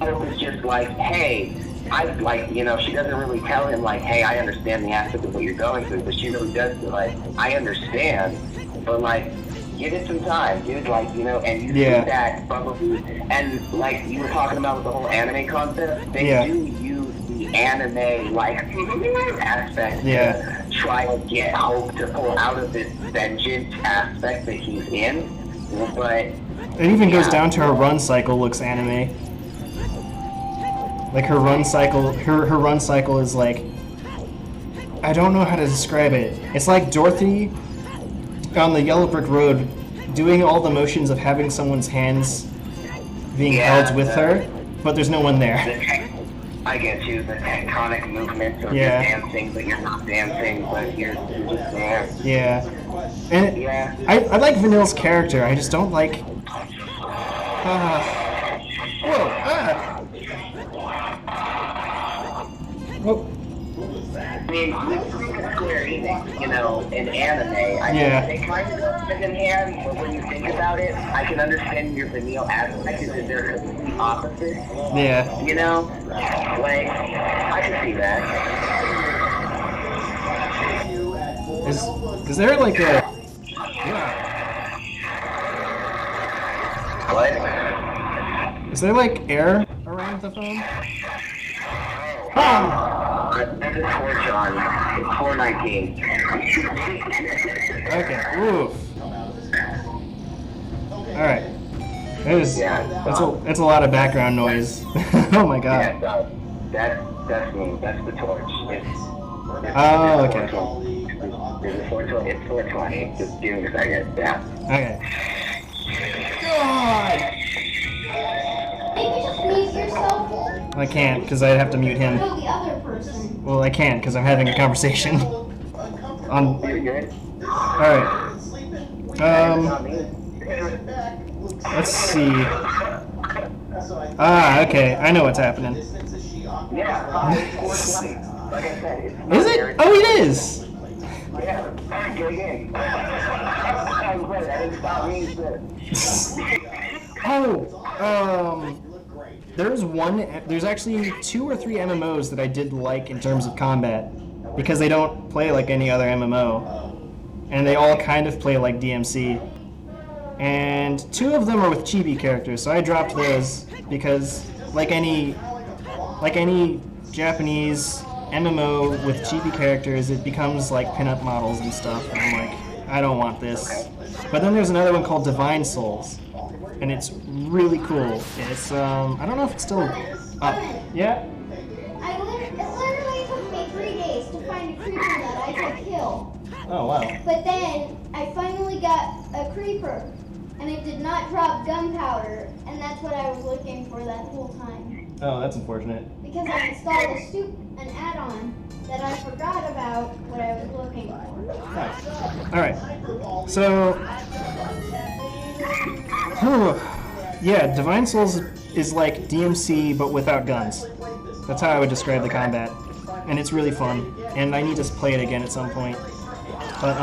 Hope is just like, hey... she doesn't really tell him, like, hey, I understand the aspect of what you're going through, but she really does, like, I understand, but, like, give it some time, give it, like, and you see that, probably, and, like, you were talking about with the whole anime concept, they do use the anime, like, aspect to try to get Hope to pull out of this vengeance aspect that he's in, but... It even goes down to her run cycle looks anime. Like her run cycle is like, I don't know how to describe it. It's like Dorothy on the Yellow Brick Road doing all the motions of having someone's hands being held with her, but there's no one there. I get you, the tectonic movements of you're dancing, but you're not dancing, but you're just there. Yeah. And I like Vanille's character, I just don't like... Whoa. I mean, with Square Enix, in anime, I think they kind of go hand in hand, but when you think about it, I can understand your Vanille aspect is that they're completely opposite. Yeah. Like, I can see that. Is there like a... What? Is there like air around the phone? There's a torch on. It's Fortnight game. Okay. Oof. Alright. That's a lot of background noise. Oh my god. Yeah, that's me. That's the torch. Oh, okay. There's a 420. It's 420. Just give me a second. Yeah. Okay. God! Maybe just mute yourself. I can't, because I'd have to mute him. No, the other person. Well, I can't because I'm having a conversation. You're good? Alright. Let's see. Okay. I know what's happening. Yeah, Fortnight. Like I said, it's not Is it? very- Oh, it is! Yeah, go again. I'm glad that didn't stop me. There's actually 2 or 3 MMOs that I did like in terms of combat, because they don't play like any other MMO, and they all kind of play like DMC. And 2 of them are with chibi characters, so I dropped those because, like any Japanese MMO with chibi characters, it becomes like pinup models and stuff, and I'm like, I don't want this. But then there's another one called Divine Souls, and it's really cool. It's I don't know if it's still up. Yeah? It literally took me 3 days to find a creeper that I could kill. Oh wow. But then I finally got a creeper, and it did not drop gunpowder, and that's what I was looking for that whole time. Oh, that's unfortunate. Because I installed an add-on that I forgot about what I was looking for. Nice. Alright. So yeah, Divine Souls is like DMC but without guns. That's how I would describe the combat. And it's really fun. And I need to play it again at some point. But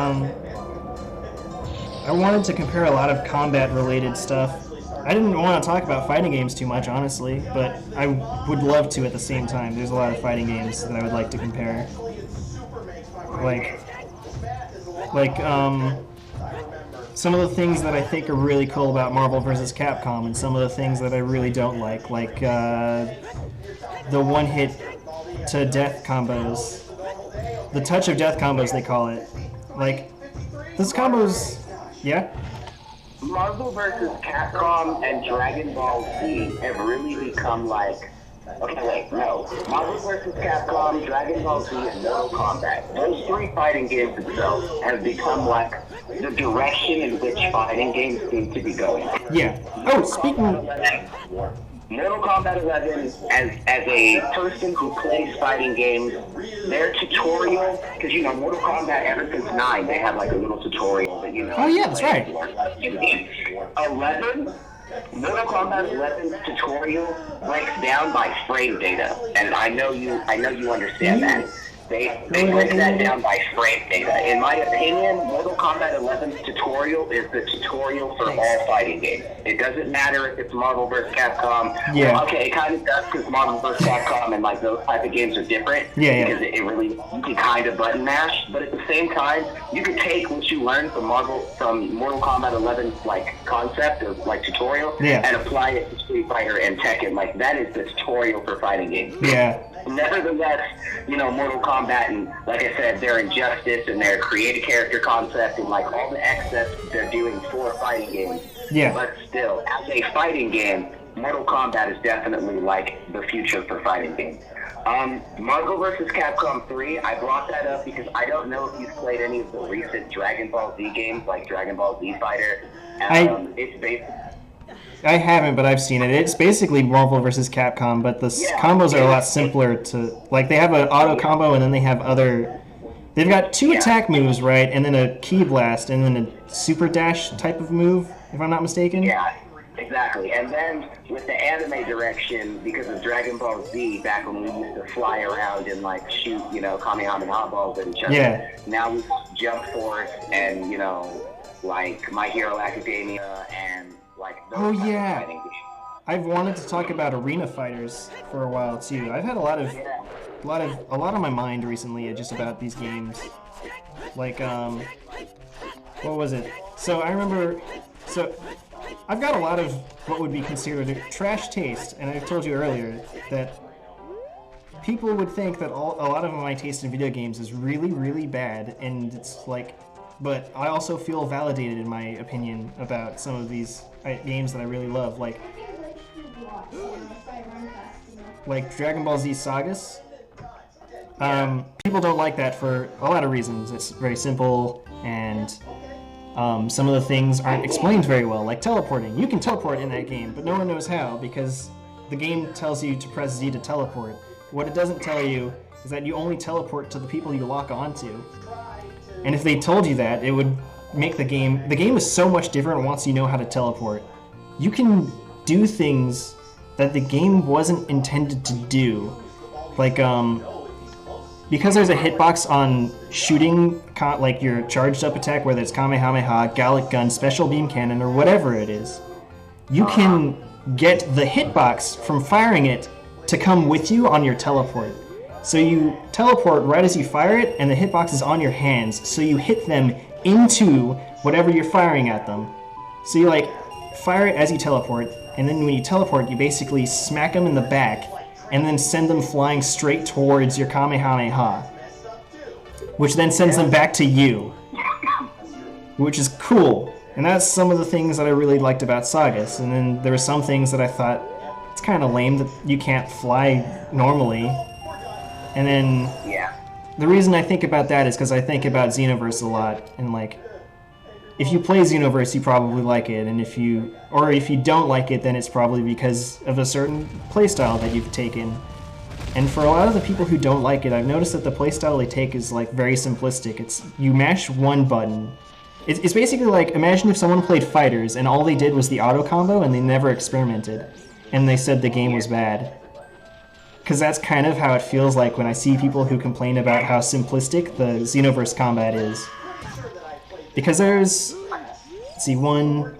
I wanted to compare a lot of combat related stuff. I didn't want to talk about fighting games too much, honestly, but I would love to at the same time. There's a lot of fighting games that I would like to compare. Like some of the things that I think are really cool about Marvel vs. Capcom, and some of the things that I really don't like the one-hit to death combos. The touch of death combos, they call it. Like, those combos, yeah? Marvel vs. Capcom and Dragon Ball Z have really become like... Okay, wait, no. Marvel vs. Capcom, Dragon Ball Z, and Mortal Kombat. Those 3 fighting games themselves have become like the direction in which fighting games seem to be going. Yeah. Oh, speaking... Mortal Kombat 11, as a person who plays fighting games, their tutorial, because you know, Mortal Kombat ever since 9, they have like a little tutorial that you know. Oh yeah, that's right. 11, Mortal Kombat 11's tutorial breaks down by frame data, and I know you understand that. They break that down by frame data. In my opinion, Mortal Kombat 11's tutorial is the tutorial for all fighting games. It doesn't matter if it's Marvel vs. Capcom. Yeah. Well, okay, it kind of does because Marvel vs. Capcom and like those type of games are different. Yeah. Because it really, you can kind of button mash, but at the same time, you can take what you learned from Mortal Kombat 11's like concept or like tutorial and apply it to Street Fighter and Tekken. Like that is the tutorial for fighting games. Yeah. Nevertheless, you know, Mortal Kombat and, like I said, their injustice and their creative character concept and, like, all the excess they're doing for fighting games. Yeah. But still, as a fighting game, Mortal Kombat is definitely, like, the future for fighting games. Marvel vs. Capcom 3, I brought that up because I don't know if you've played any of the recent Dragon Ball Z games, like Dragon Ball Z Fighter. It's basically... I haven't, but I've seen it. It's basically Marvel vs. Capcom, but the combos are a lot simpler to... Like, they have an auto combo, and then they have other... They've got 2 attack moves, right? And then a ki blast, and then a super dash type of move, if I'm not mistaken. Yeah, exactly. And then with the anime direction, because of Dragon Ball Z, back when we used to fly around and, like, shoot, you know, Kamehameha balls at each other. Yeah. Now we Jump Force and, you know, like My Hero Academia and... Like those I've wanted to talk about arena fighters for a while too. I've had a lot on my mind recently just about these games. Like what was it? So I remember I've got a lot of what would be considered a trash taste, and I've told you earlier that people would think that a lot of my taste in video games is really, really bad, and it's like, but I also feel validated in my opinion about some of these games that I really love, like Dragon Ball Z Sagas. People don't like that for a lot of reasons. It's very simple, and some of the things aren't explained very well, like teleporting. You can teleport in that game, but no one knows how, because the game tells you to press Z to teleport. what it doesn't tell you is that you only teleport to the people you lock onto. And if they told you that, it would make the game is so much different once you know how to teleport. You can do things that the game wasn't intended to do. Like, because there's a hitbox on shooting, like your charged up attack, whether it's Kamehameha, Gallic Gun, Special Beam Cannon, or whatever it is, you can get the hitbox from firing it to come with you on your teleport. So you teleport right as you fire it, and the hitbox is on your hands, so you hit them into whatever you're firing at them. So you like fire it as you teleport, and then when you teleport, you basically smack them in the back, and then send them flying straight towards your Kamehameha, which then sends them back to you, which is cool. And that's some of the things that I really liked about Sagas. And then there were some things that I thought, it's kind of lame that you can't fly normally. And then the reason I think about that is because I think about Xenoverse a lot, and like, if you play Xenoverse, you probably like it, and if you don't like it, then it's probably because of a certain playstyle that you've taken. And for a lot of the people who don't like it, I've noticed that the playstyle they take is like very simplistic. It's you mash one button. It's basically like, imagine if someone played Fighters and all they did was the auto combo and they never experimented, and they said the game was bad. Because that's kind of how it feels like when I see people who complain about how simplistic the Xenoverse combat is. Because there's, let's see, 1,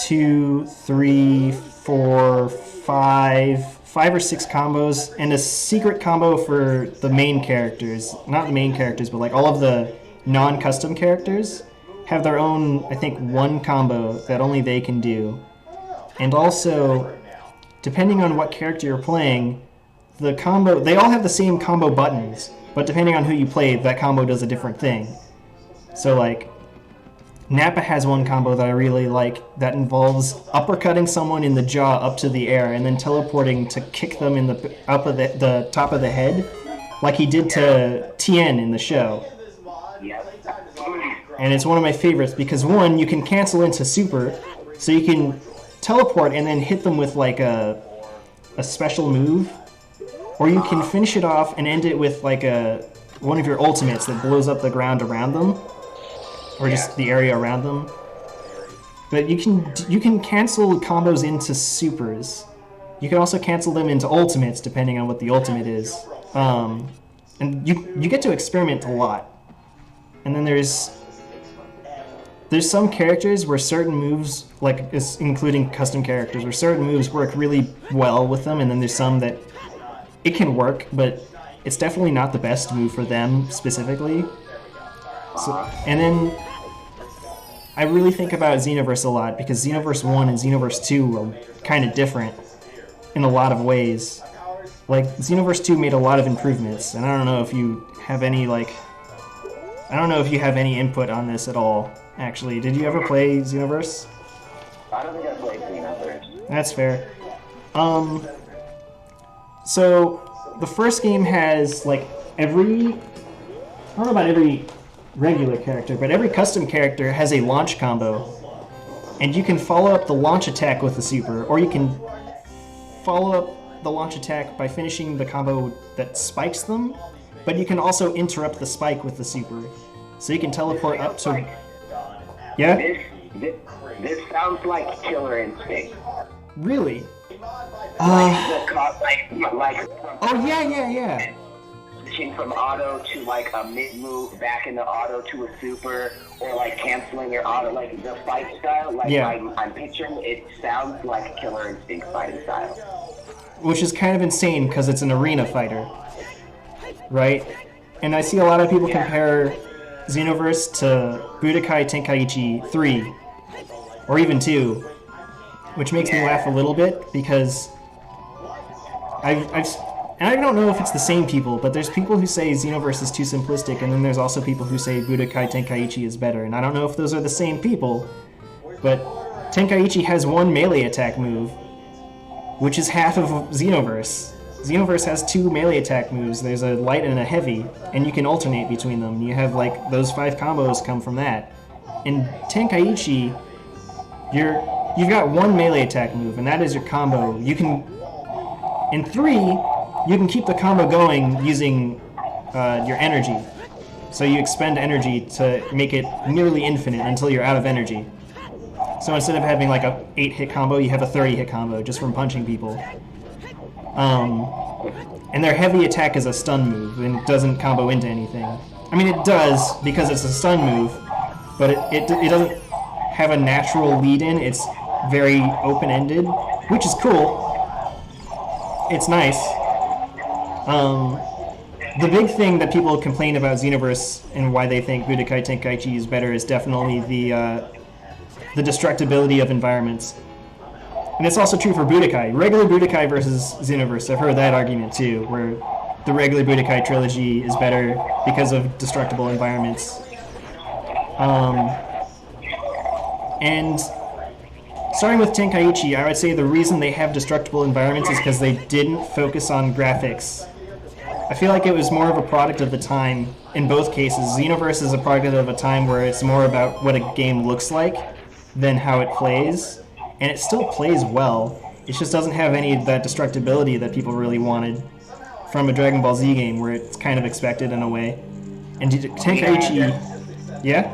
2, 3, 4, 5 or 6 combos, and a secret combo for the main characters. Not the main characters, but like all of the non-custom characters have their own, I think, one combo that only they can do. And also, depending on what character you're playing, the combo, they all have the same combo buttons, but depending on who you play, that combo does a different thing. So like, Nappa has one combo that I really like that involves uppercutting someone in the jaw up to the air and then teleporting to kick them in the top of the head, like he did to Tien in the show. And it's one of my favorites because, one, you can cancel into super, so you can teleport and then hit them with like a special move, or you can finish it off and end it with like one of your ultimates that blows up the ground around them, or just the area around them. But you can cancel combos into supers. You can also cancel them into ultimates depending on what the ultimate is. And you get to experiment a lot. And then there's some characters where certain moves, like including custom characters, where certain moves work really well with them, and then there's some that it can work, but it's definitely not the best move for them specifically. So, and then I really think about Xenoverse a lot because Xenoverse 1 and Xenoverse 2 are kind of different in a lot of ways. Like, Xenoverse 2 made a lot of improvements, and I don't know if you have any, input on this at all, actually. Did you ever play Xenoverse? I don't think I played Xenoverse. That's fair. So, the first game has, like, I don't know about every regular character, but every custom character has a launch combo. And you can follow up the launch attack with the super, or you can follow up the launch attack by finishing the combo that spikes them, but you can also interrupt the spike with the super. So you can teleport up to... Yeah? This sounds like Killer Instinct. Really? Oh, yeah. Switching from auto to like a mid move back into auto to a super, or like canceling your auto, like the fight style. Like yeah. I'm picturing it sounds like Killer Instinct fighting style. Which is kind of insane because it's an arena fighter, right? And I see a lot of people compare Xenoverse to Budokai Tenkaichi 3, or even 2, which makes me laugh a little bit because and I don't know if it's the same people, but there's people who say Xenoverse is too simplistic, and then there's also people who say Budokai Tenkaichi is better, and I don't know if those are the same people, but Tenkaichi has one melee attack move, which is half of Xenoverse. Xenoverse has 2 melee attack moves. There's a light and a heavy, and you can alternate between them. You have, like, those 5 combos come from that. In Tenkaichi, you've got one melee attack move, and that is your combo. You can... In 3, you can keep the combo going using your energy. So you expend energy to make it nearly infinite until you're out of energy. So instead of having like a 8-hit combo, you have a 30-hit combo just from punching people. And their heavy attack is a stun move, and it doesn't combo into anything. I mean, it does because it's a stun move, but it doesn't have a natural lead-in. It's very open-ended, which is cool. It's nice. The big thing that people complain about Xenoverse and why they think Budokai Tenkaichi is better is definitely the destructibility of environments. And it's also true for Budokai. Regular Budokai versus Xenoverse, I've heard that argument too, where the regular Budokai trilogy is better because of destructible environments. And starting with Tenkaichi, I would say the reason they have destructible environments is because they didn't focus on graphics. I feel like it was more of a product of the time in both cases. Xenoverse is a product of a time where it's more about what a game looks like than how it plays. And it still plays well. It just doesn't have any of that destructibility that people really wanted from a Dragon Ball Z game where it's kind of expected in a way. And Tenkaichi... Yeah?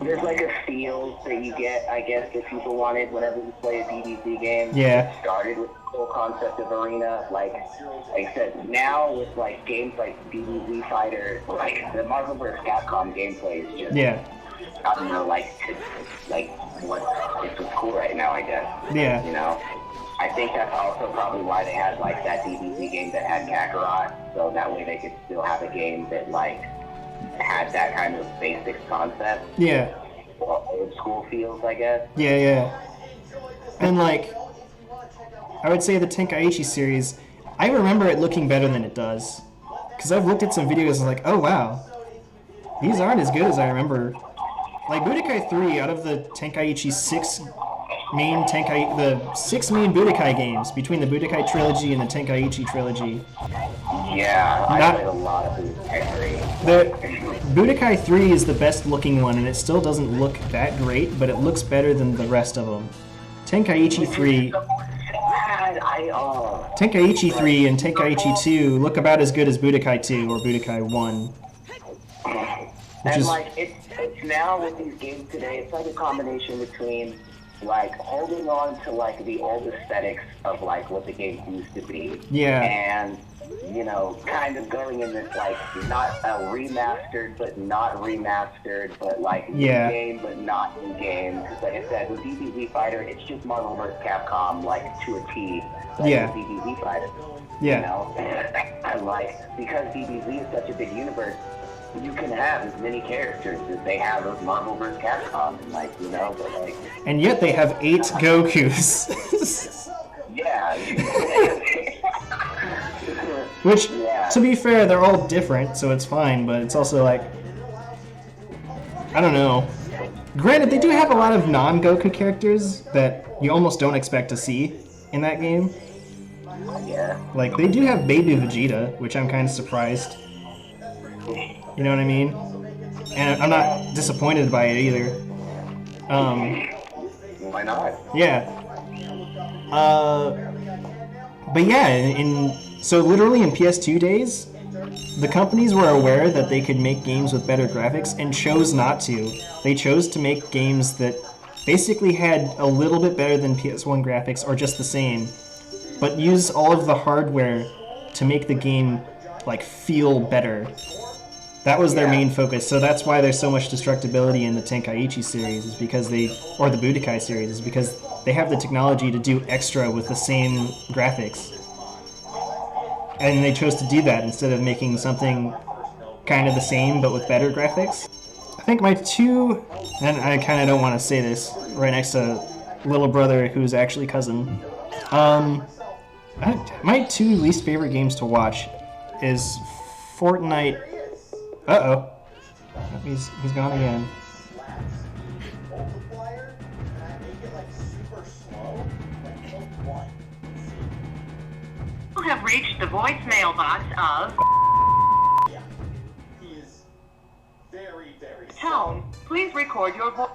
There's like a feel that you get, I guess, that people wanted whenever you play a DBZ game. Yeah. It started with the whole concept of arena. Like I said, now with like games like DBZ Fighter, like the Marvel vs. Capcom gameplay is just... Yeah. I don't know, like it's cool right now, I guess. Yeah. You know? I think that's also probably why they had like that DBZ game that had Kakarot, so that way they could still have a game that like had that kind of basic concept. Yeah. Old school feels, I guess. Yeah, yeah. And like, I would say the Tenkaichi series, I remember it looking better than it does. Because I've looked at some videos and like, oh wow, these aren't as good as I remember. Like Budokai 3, out of the Tenkaichi 6 main Budokai games, between the Budokai trilogy and the Tenkaichi trilogy. Yeah, I played a lot of Budokai 3. The Budokai 3 is the best looking one, and it still doesn't look that great, but it looks better than the rest of them. Tenkaichi 3... Tenkaichi 3 and Tenkaichi 2 look about as good as Budokai 2 or Budokai 1. And like, it's now with these games today, it's like a combination between like holding on to like the old aesthetics of like what the game used to be. Yeah. And, you know, kind of going in this like not a remastered but not remastered, but like new game but not new game. Because like I said, with DBZ Fighter, it's just Marvel vs. Capcom like to a T. Like DBZ Fighter. Yeah. You know? And like, because DBZ is such a big universe, you can have as many characters as they have of Marvel vs. Capcom, and like, you know, but like... And yet they have 8 Gokus. Yeah. Which, to be fair, they're all different, so it's fine, but it's also like... I don't know. Granted, they do have a lot of non-Goku characters that you almost don't expect to see in that game. Yeah. Like, they do have Baby Vegeta, which I'm kind of surprised. You know what I mean? And I'm not disappointed by it either. Why not? Yeah. But yeah, so literally in PS2 days, the companies were aware that they could make games with better graphics and chose not to. They chose to make games that basically had a little bit better than PS1 graphics or just the same, but use all of the hardware to make the game like feel better. That was their main focus, so that's why there's so much destructibility in the Tenkaichi series, is because or the Budokai series, is because they have the technology to do extra with the same graphics. And they chose to do that instead of making something kind of the same but with better graphics. I think my two, and I kind of don't want to say this, right next to little brother who's actually cousin. My 2 least favorite games to watch is Fortnite. Uh-oh. He's gone again. You have reached the voicemail box of... Tone, please record your voice.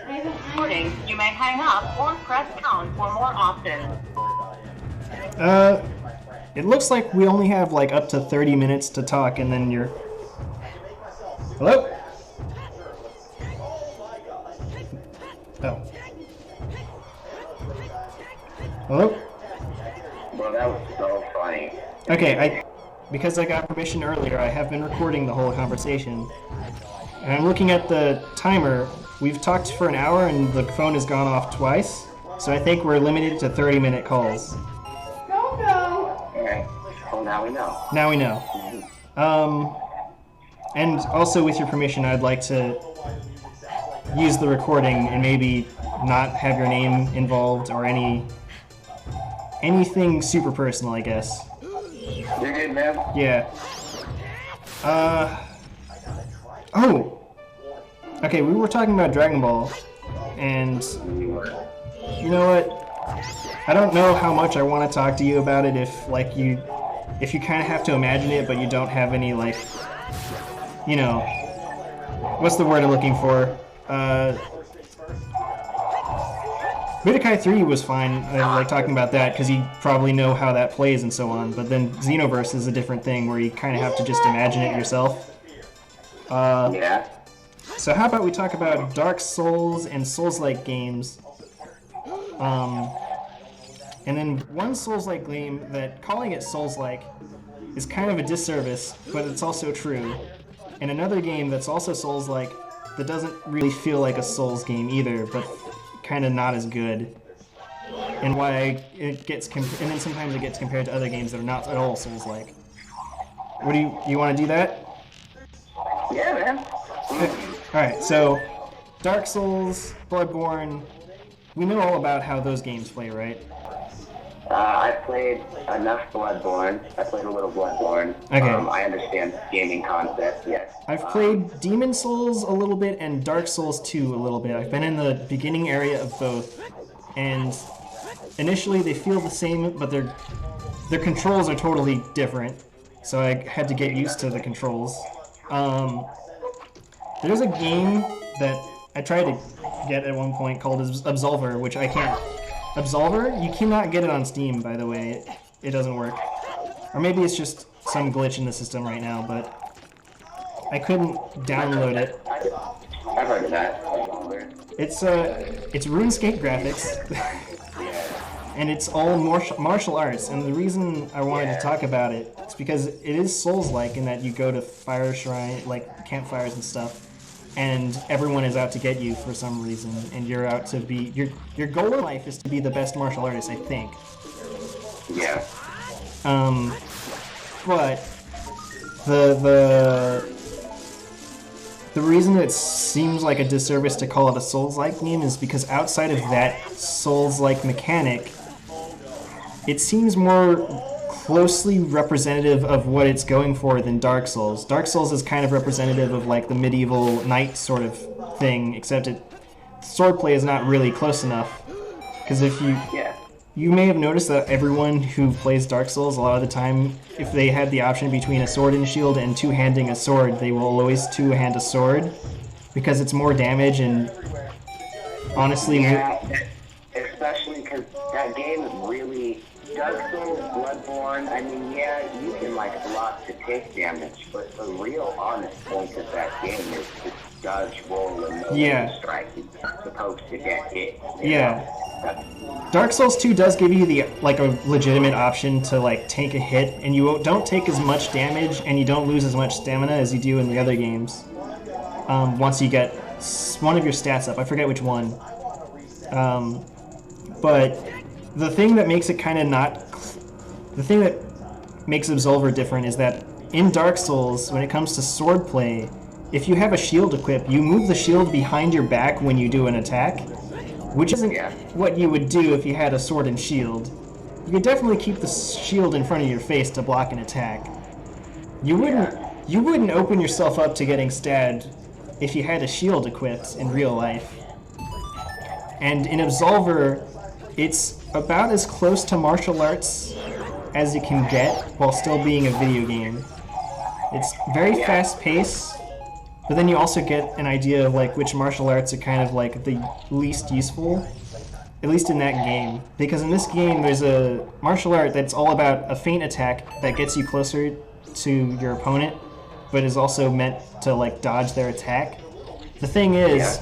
Recording, you may hang up or press pound for more often. It looks like we only have like up to 30 minutes to talk, and then you're... Hello? Oh. Hello? Well, that was so funny. Okay, because I got permission earlier, I have been recording the whole conversation. And I'm looking at the timer. We've talked for an hour and the phone has gone off twice. So I think we're limited to 30-minute calls. Okay. Well, now we know. Now we know. And also with your permission, I'd like to use the recording and maybe not have your name involved or anything super personal, I guess. You're good, man? Yeah. Oh! Okay, we were talking about Dragon Ball, and you know what? I don't know how much I want to talk to you about it if you kind of have to imagine it, but you don't have any, like, you know, what's the word I'm looking for? Budokai 3 was fine, I like talking about that, because you probably know how that plays and so on, but then Xenoverse is a different thing, where you kind of have to just imagine it yourself. Yeah. So how about we talk about Dark Souls and Souls-like games, and then one Souls-like game that calling it Souls-like is kind of a disservice, but it's also true, and another game that's also Souls-like that doesn't really feel like a Souls game either, but kind of not as good, and why it gets and then sometimes it gets compared to other games that are not at all Souls-like. What do you want to do that? Yeah, man. Alright, so Dark Souls, Bloodborne, we know all about how those games play, right? I played enough Bloodborne. I played a little Bloodborne. Okay. I understand gaming concepts, yes. I've played Demon Souls a little bit and Dark Souls 2 a little bit. I've been in the beginning area of both, and initially they feel the same, but their controls are totally different, so I had to get used to the controls. There's a game that I tried to get at one point called Absolver, which I can't... Absolver? You cannot get it on Steam, by the way. It doesn't work. Or maybe it's just some glitch in the system right now, but I couldn't download it. I've heard of that. It's RuneScape graphics, and it's all martial arts, and the reason I wanted to talk about it is because it is Souls-like in that you go to fire shrine, like campfires and stuff, and everyone is out to get you for some reason, and you're out to be... Your goal in life is to be the best martial artist, I think. Yeah. But the reason it seems like a disservice to call it a Souls-like game is because outside of that Souls-like mechanic, it seems more closely representative of what it's going for than Dark Souls. Dark Souls is kind of representative of like the medieval knight sort of thing, except swordplay is not really close enough. Because if you may have noticed that everyone who plays Dark Souls, a lot of the time, if they had the option between a sword and shield and two-handing a sword, they will always two-hand a sword, because it's more damage and honestly... Yeah, especially because that game is really... Dark Souls, Bloodborne, I mean, yeah, you can like block to take damage, but the real honest point of that game is to dodge, roll, and no strike. You're supposed to get hit. Yeah. Dark Souls 2 does give you the a legitimate option to like take a hit, and you don't take as much damage, and you don't lose as much stamina as you do in the other games. Once you get one of your stats up, I forget which one. But the thing that makes it kind of the thing that makes Absolver different is that in Dark Souls, when it comes to swordplay, if you have a shield equipped, you move the shield behind your back when you do an attack, which isn't what you would do if you had a sword and shield. You could definitely keep the shield in front of your face to block an attack. You wouldn't open yourself up to getting stabbed if you had a shield equipped in real life. And in Absolver, it's about as close to martial arts as you can get while still being a video game. It's very fast-paced, but then you also get an idea of like which martial arts are kind of like the least useful. At least in that game. Because in this game, there's a martial art that's all about a feint attack that gets you closer to your opponent, but is also meant to, like, dodge their attack. The thing is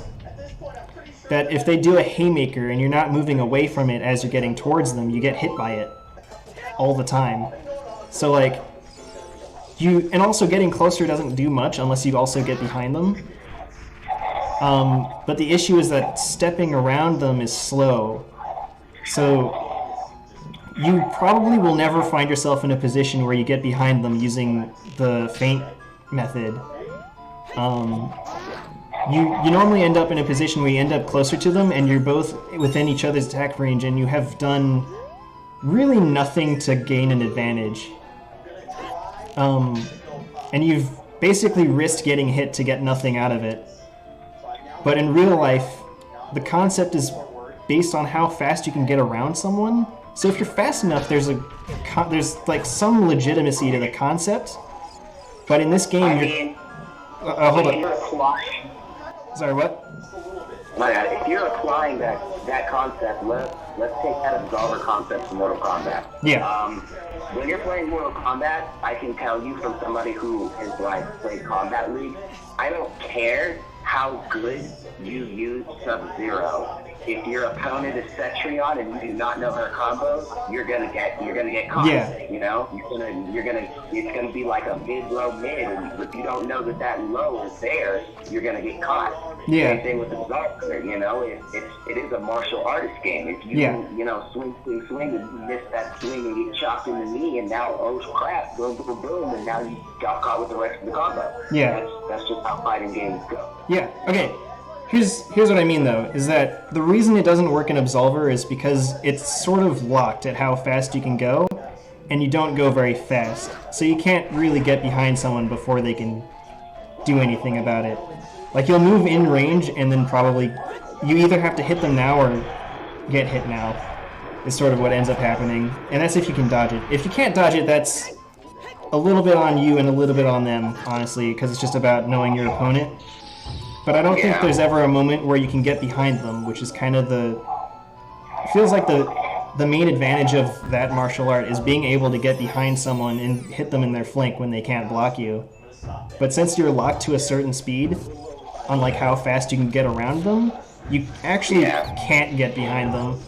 that if they do a haymaker and you're not moving away from it as you're getting towards them, you get hit by it all the time. So, like, and also getting closer doesn't do much unless you also get behind them. But the issue is that stepping around them is slow. So you probably will never find yourself in a position where you get behind them using the feint method. You normally end up in a position where you end up closer to them and you're both within each other's attack range and you have done really nothing to gain an advantage. And you've basically risked getting hit to get nothing out of it. But in real life, the concept is based on how fast you can get around someone. So if you're fast enough, there's like some legitimacy to the concept. But in this game, hold on. Sorry, what? If you're applying that concept, let's take that Absolver concept from Mortal Kombat. Yeah. When you're playing Mortal Kombat, I can tell you from somebody who has played Combat League, I don't care how good you use Sub-Zero. If your opponent is Cetrion and you do not know her combos, you're gonna get caught. Yeah. You know, it's gonna be like a mid-low mid, and if you don't know that low is there, you're gonna get caught. Yeah. Same thing with the Zootr, you know, it is a martial artist game. If you swing, and you miss that swing and get chopped in the knee, and now, oh crap, boom, boom, boom, and now you got caught with the rest of the combo. Yeah. That's just how fighting games go. Yeah, okay. Here's what I mean, though, is that the reason it doesn't work in Absolver is because it's sort of locked at how fast you can go, and you don't go very fast. So you can't really get behind someone before they can do anything about it. Like, you'll move in range, and then probably you either have to hit them now or get hit now, is sort of what ends up happening. And that's if you can dodge it. If you can't dodge it, that's a little bit on you and a little bit on them, honestly, because it's just about knowing your opponent. But I don't think there's ever a moment where you can get behind them, which is kind of feels like the main advantage of that martial art is being able to get behind someone and hit them in their flank when they can't block you. But since you're locked to a certain speed, on like how fast you can get around them, you actually can't get behind them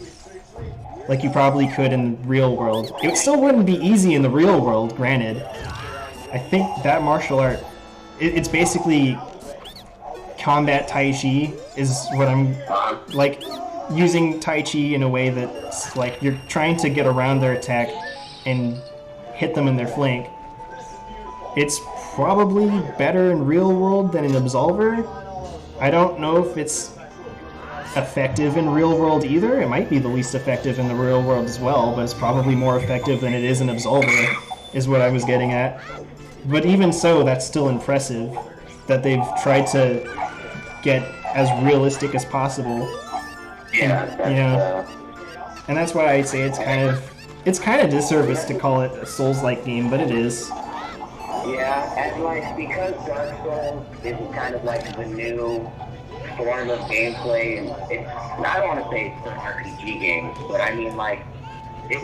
like you probably could in the real world. It still wouldn't be easy in the real world, granted. I think that martial art, it's basically combat Tai Chi is what I'm like, using Tai Chi in a way that's like you're trying to get around their attack and hit them in their flank. It's probably better in real world than in Absolver. I don't know if it's effective in real world either. It might be the least effective in the real world as well, but it's probably more effective than it is in Absolver, is what I was getting at. But even so, that's still impressive that they've tried to get as realistic as possible. And that's why I'd say it's kind of disservice to call it a Souls-like game, but it is. Yeah, and like because Dark Souls is kind of like the new form of gameplay, and I don't want to say it's an RPG game, but I mean like it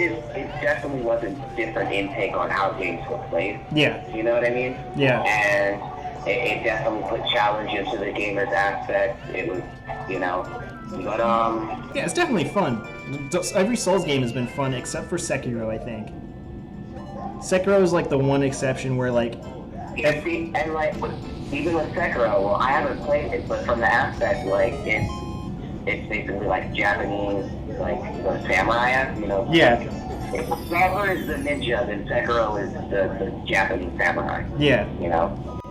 definitely was a different intake on how games were played. Yeah. You know what I mean? Yeah. And it definitely put challenge into the gamer's aspect. It was, you know, but yeah, it's definitely fun. Every Souls game has been fun except for Sekiro, I think. Sekiro is like the one exception where like. Yeah, see, and like even with Sekiro, well, I haven't played it, but from the aspect like it's basically like Japanese, like the samurai, you know. Yeah. If Zelda is the ninja, then Sekiro is the Japanese samurai. Yeah. You know.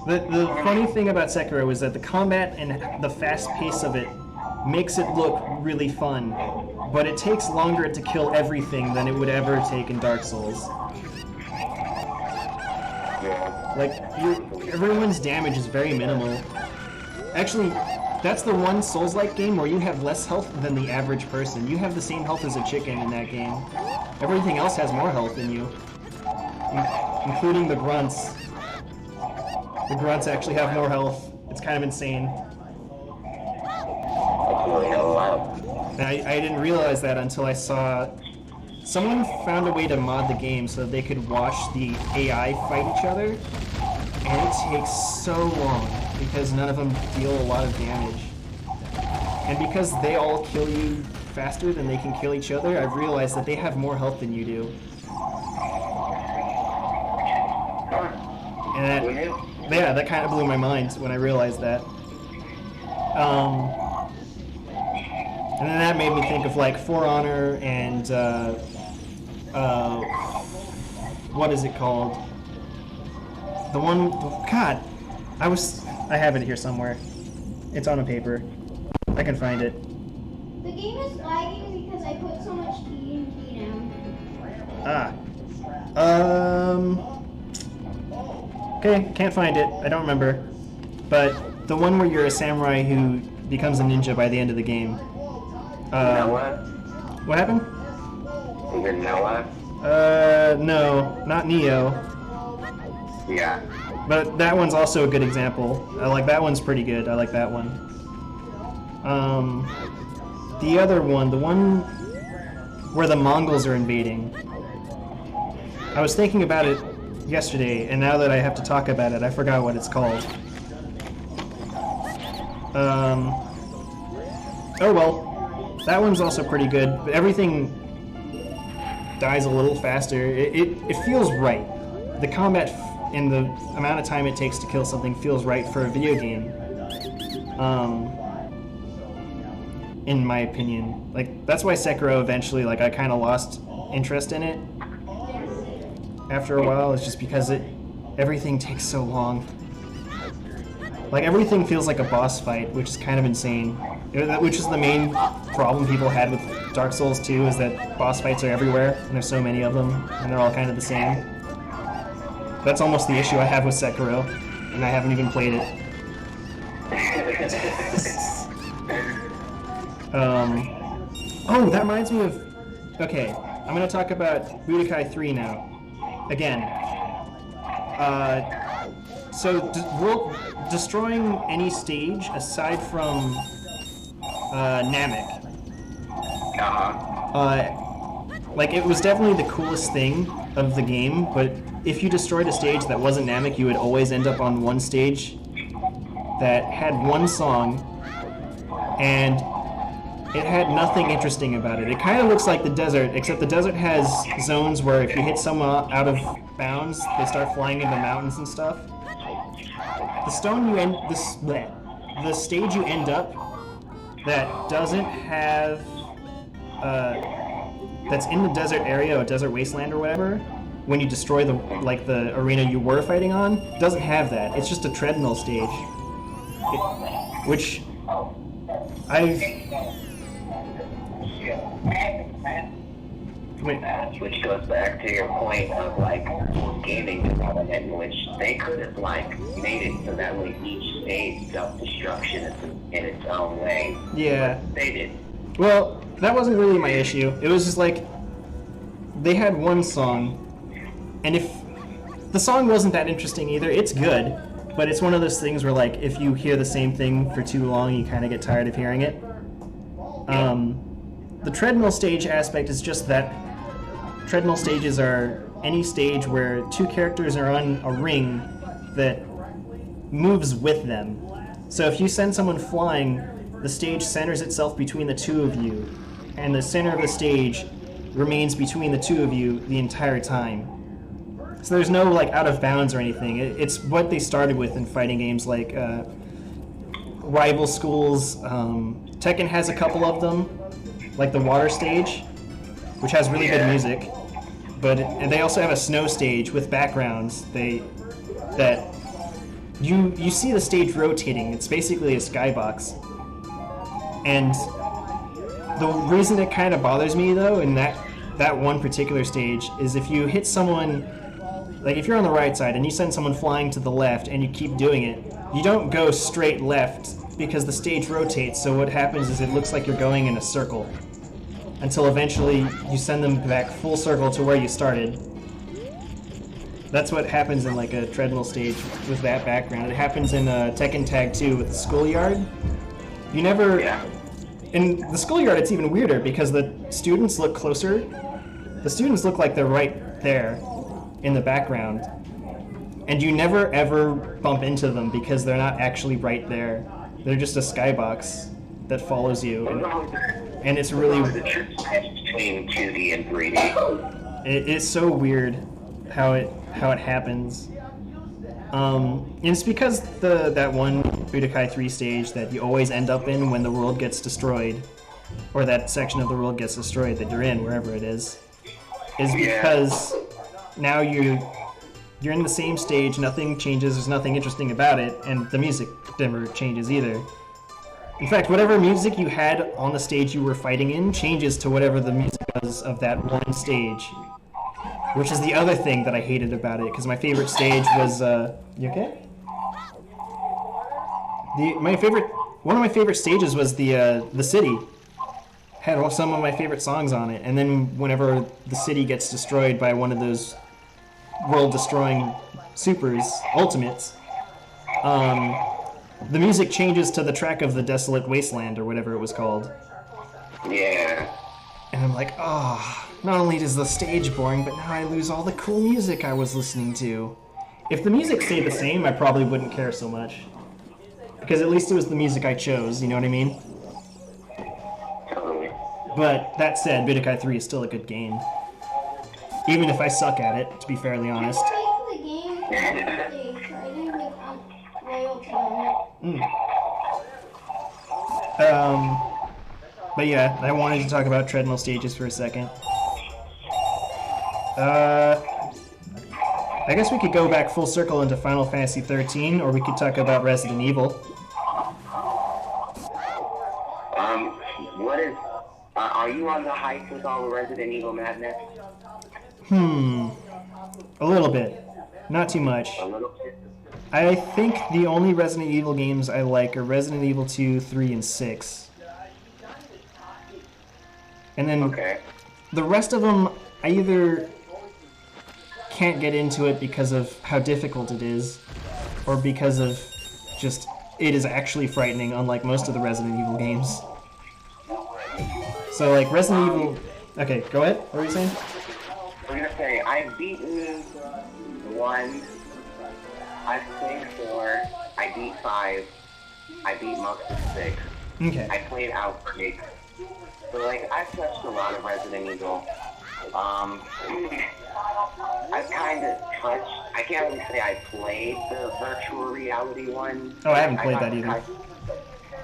The funny thing about Sekiro is that the combat and the fast pace of it makes it look really fun, but it takes longer to kill everything than it would ever take in Dark Souls. Like, everyone's damage is very minimal. Actually, that's the one Souls-like game where you have less health than the average person. You have the same health as a chicken in that game. Everything else has more health than you, including the grunts. The grunts actually have more health. It's kind of insane. And I didn't realize that until I saw someone found a way to mod the game so that they could watch the AI fight each other, and it takes so long because none of them deal a lot of damage. And because they all kill you faster than they can kill each other, I've realized that they have more health than you do. And that kind of blew my mind when I realized that. And then that made me think of like For Honor and what is it called? The one, God, I have it here somewhere. It's on a paper. I can find it. The game is lagging because I put so much TNT down. Okay, can't find it. I don't remember. But the one where you're a samurai who becomes a ninja by the end of the game. Noah? What happened? Is it Noah? No, not Neo. Yeah. But that one's also a good example. That one's pretty good. I like that one. The other one, the one where the Mongols are invading. I was thinking about it yesterday, and now that I have to talk about it, I forgot what it's called. Oh well. That one's also pretty good, but everything dies a little faster. It feels right. The combat and the amount of time it takes to kill something feels right for a video game. In my opinion. Like, that's why Sekiro eventually, like, I kind of lost interest in it after a while. It's just because everything takes so long. Like, everything feels like a boss fight, which is kind of insane. Which is the main problem people had with Dark Souls 2, is that boss fights are everywhere, and there's so many of them, and they're all kind of the same. That's almost the issue I have with Sekiro, and I haven't even played it. Oh, that reminds me of... Okay, I'm going to talk about Budokai 3 now. Again. So, destroying any stage aside from Namek. Like, it was definitely the coolest thing of the game, but if you destroyed a stage that wasn't Namek, you would always end up on one stage that had one song, and it had nothing interesting about it. It kind of looks like the desert, except the desert has zones where if you hit someone out of bounds, they start flying into mountains and stuff. The stage you end up that doesn't have, that's in the desert area or desert wasteland or whatever, when you destroy the arena you were fighting on, doesn't have that. It's just a treadmill stage, which which goes back to your point of like gaming development, which they could have like made it so that way each stage self-destruction in its own way. Yeah. They did. Well, that wasn't really my issue. It was just like they had one song, and if the song wasn't that interesting either, it's good, but it's one of those things where like if you hear the same thing for too long, you kind of get tired of hearing it. The treadmill stage aspect is just that treadmill stages are any stage where two characters are on a ring that moves with them. So if you send someone flying, the stage centers itself between the two of you, and the center of the stage remains between the two of you the entire time. So there's no like out of bounds or anything. It's what they started with in fighting games like Rival Schools. Tekken has a couple of them, like the water stage, which has really good music. And they also have a snow stage with backgrounds. That you see the stage rotating. It's basically a skybox. And the reason it kind of bothers me though in that one particular stage is if you hit someone, like if you're on the right side and you send someone flying to the left and you keep doing it, you don't go straight left because the stage rotates, so what happens is it looks like you're going in a circle until eventually you send them back full circle to where you started. That's what happens in like a treadmill stage with that background. It happens in Tekken Tag 2 with the schoolyard. You never in the schoolyard, it's even weirder because the students look closer. The students look like they're right there in the background. And you never ever bump into them because they're not actually right there. They're just a skybox that follows you. And it's really... between 2D and 3D. It's so weird how it happens. And it's because that one Budokai 3 stage that you always end up in when the world gets destroyed, or that section of the world gets destroyed that you're in, wherever it is because now you're in the same stage, nothing changes, there's nothing interesting about it, and the music never changes either. In fact, whatever music you had on the stage you were fighting in changes to whatever the music was of that one stage. Which is the other thing that I hated about it, because my favorite stage was, you okay? One of my favorite stages was the city. Had some of my favorite songs on it, and then whenever the city gets destroyed by one of those world-destroying supers, ultimates, the music changes to the track of the Desolate Wasteland, or whatever it was called. Yeah. And I'm like, oh, not only is the stage boring, but now I lose all the cool music I was listening to. If the music stayed the same, I probably wouldn't care so much. Because at least it was the music I chose, you know what I mean? Totally. But that said, Budokai 3 is still a good game. Even if I suck at it, to be fairly honest. I like the game for the stage, right? With royalty on it. But yeah, I wanted to talk about treadmill stages for a second. I guess we could go back full circle into Final Fantasy 13, or we could talk about Resident Evil. What is... are you on the hype with all the Resident Evil madness? A little bit. Not too much. A little bit? I think the only Resident Evil games I like are Resident Evil 2, 3, and 6. And then the rest of them, I either can't get into it because of how difficult it is, or because of just, it is actually frightening, unlike most of the Resident Evil games. So, like, Resident Evil... Okay, go ahead. What were you saying? I'm gonna say, I've beaten 1, I think 4, I beat 5, I beat most of 6. Okay. I played Outbreak. So, like, I've touched a lot of Resident Evil. I've kind of touched... I can't really say I played the virtual reality one. Oh, I haven't played that either.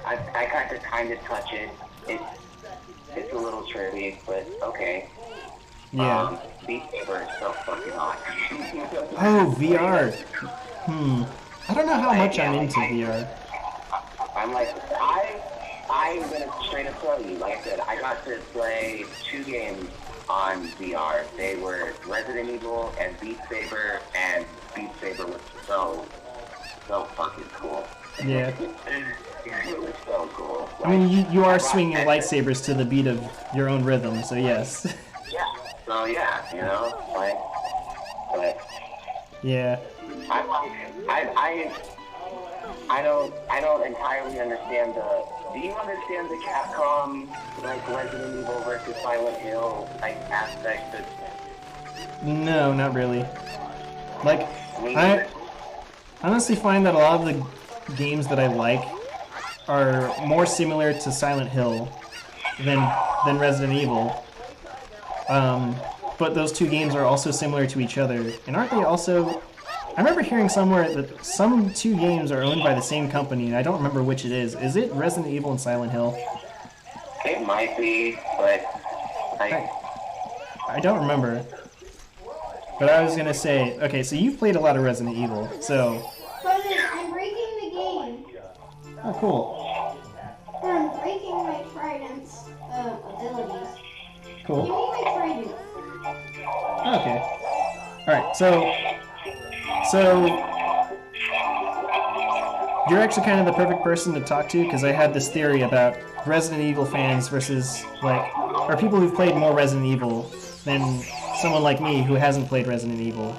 I kind of touch it. It's a little trippy, but okay. Yeah. Beat Saber is so fucking awesome. Oh, VR. I don't know how much I'm into VR. I'm like, I'm gonna straight up tell you, like I said, I got to play 2 games on VR. They were Resident Evil and Beat Saber, and Beat Saber was so fucking cool. Yeah. It was so cool. I mean, you are swinging lightsabers to the beat of your own rhythm, so yes. Yeah. So yeah, you know, like, but yeah. I don't entirely understand the. Do you understand the Capcom, like, Resident Evil versus Silent Hill, like, aspect of... No, not really. Like, I honestly find that a lot of the games that I like are more similar to Silent Hill than Resident Evil. But those two games are also similar to each other. And aren't they also... I remember hearing somewhere that some 2 games are owned by the same company, and I don't remember which it is. Is it Resident Evil and Silent Hill? It might be, but I don't remember. But I was gonna say, okay, so you've played a lot of Resident Evil, so... But I'm breaking the game. Oh, cool. I'm breaking my trident's abilities. Cool. Give me my trident. Okay. Alright, so you're actually kind of the perfect person to talk to, because I had this theory about Resident Evil fans versus, like, or people who've played more Resident Evil than someone like me who hasn't played Resident Evil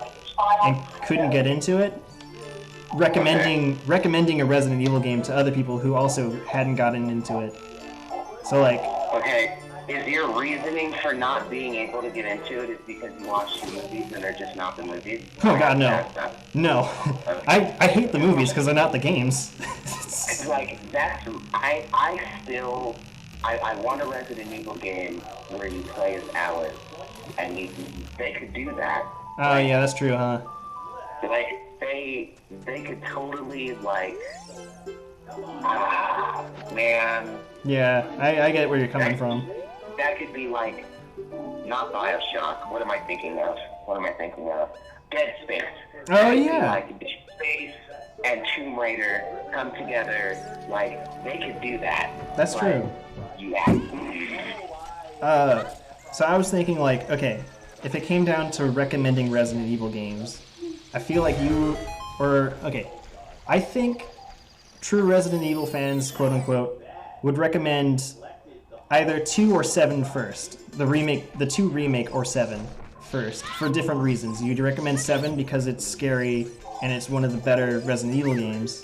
and couldn't get into it, recommending a Resident Evil game to other people who also hadn't gotten into it. So like, Okay, is your reasoning for not being able to get into it is because you watched the movies and they're just not the movies? oh god, no. No. I hate the movies because they're not the games. Like, that's, I want a Resident Evil game where you play as Alice, and they could do that. Oh yeah, that's true, huh? Like, they could totally, like, man. Yeah, I get where you're coming from. That could be like, not Bioshock. What am I thinking of? Dead Space. Oh yeah. Like, Dead Space and Tomb Raider come together. Like, they could do that. That's like, true. Yeah. So I was thinking like, okay, if it came down to recommending Resident Evil games, I feel like I think true Resident Evil fans, quote unquote, would recommend either 2 or 7 first. The 2 remake or 7 first, for different reasons. You'd recommend 7 because it's scary and it's one of the better Resident Evil games.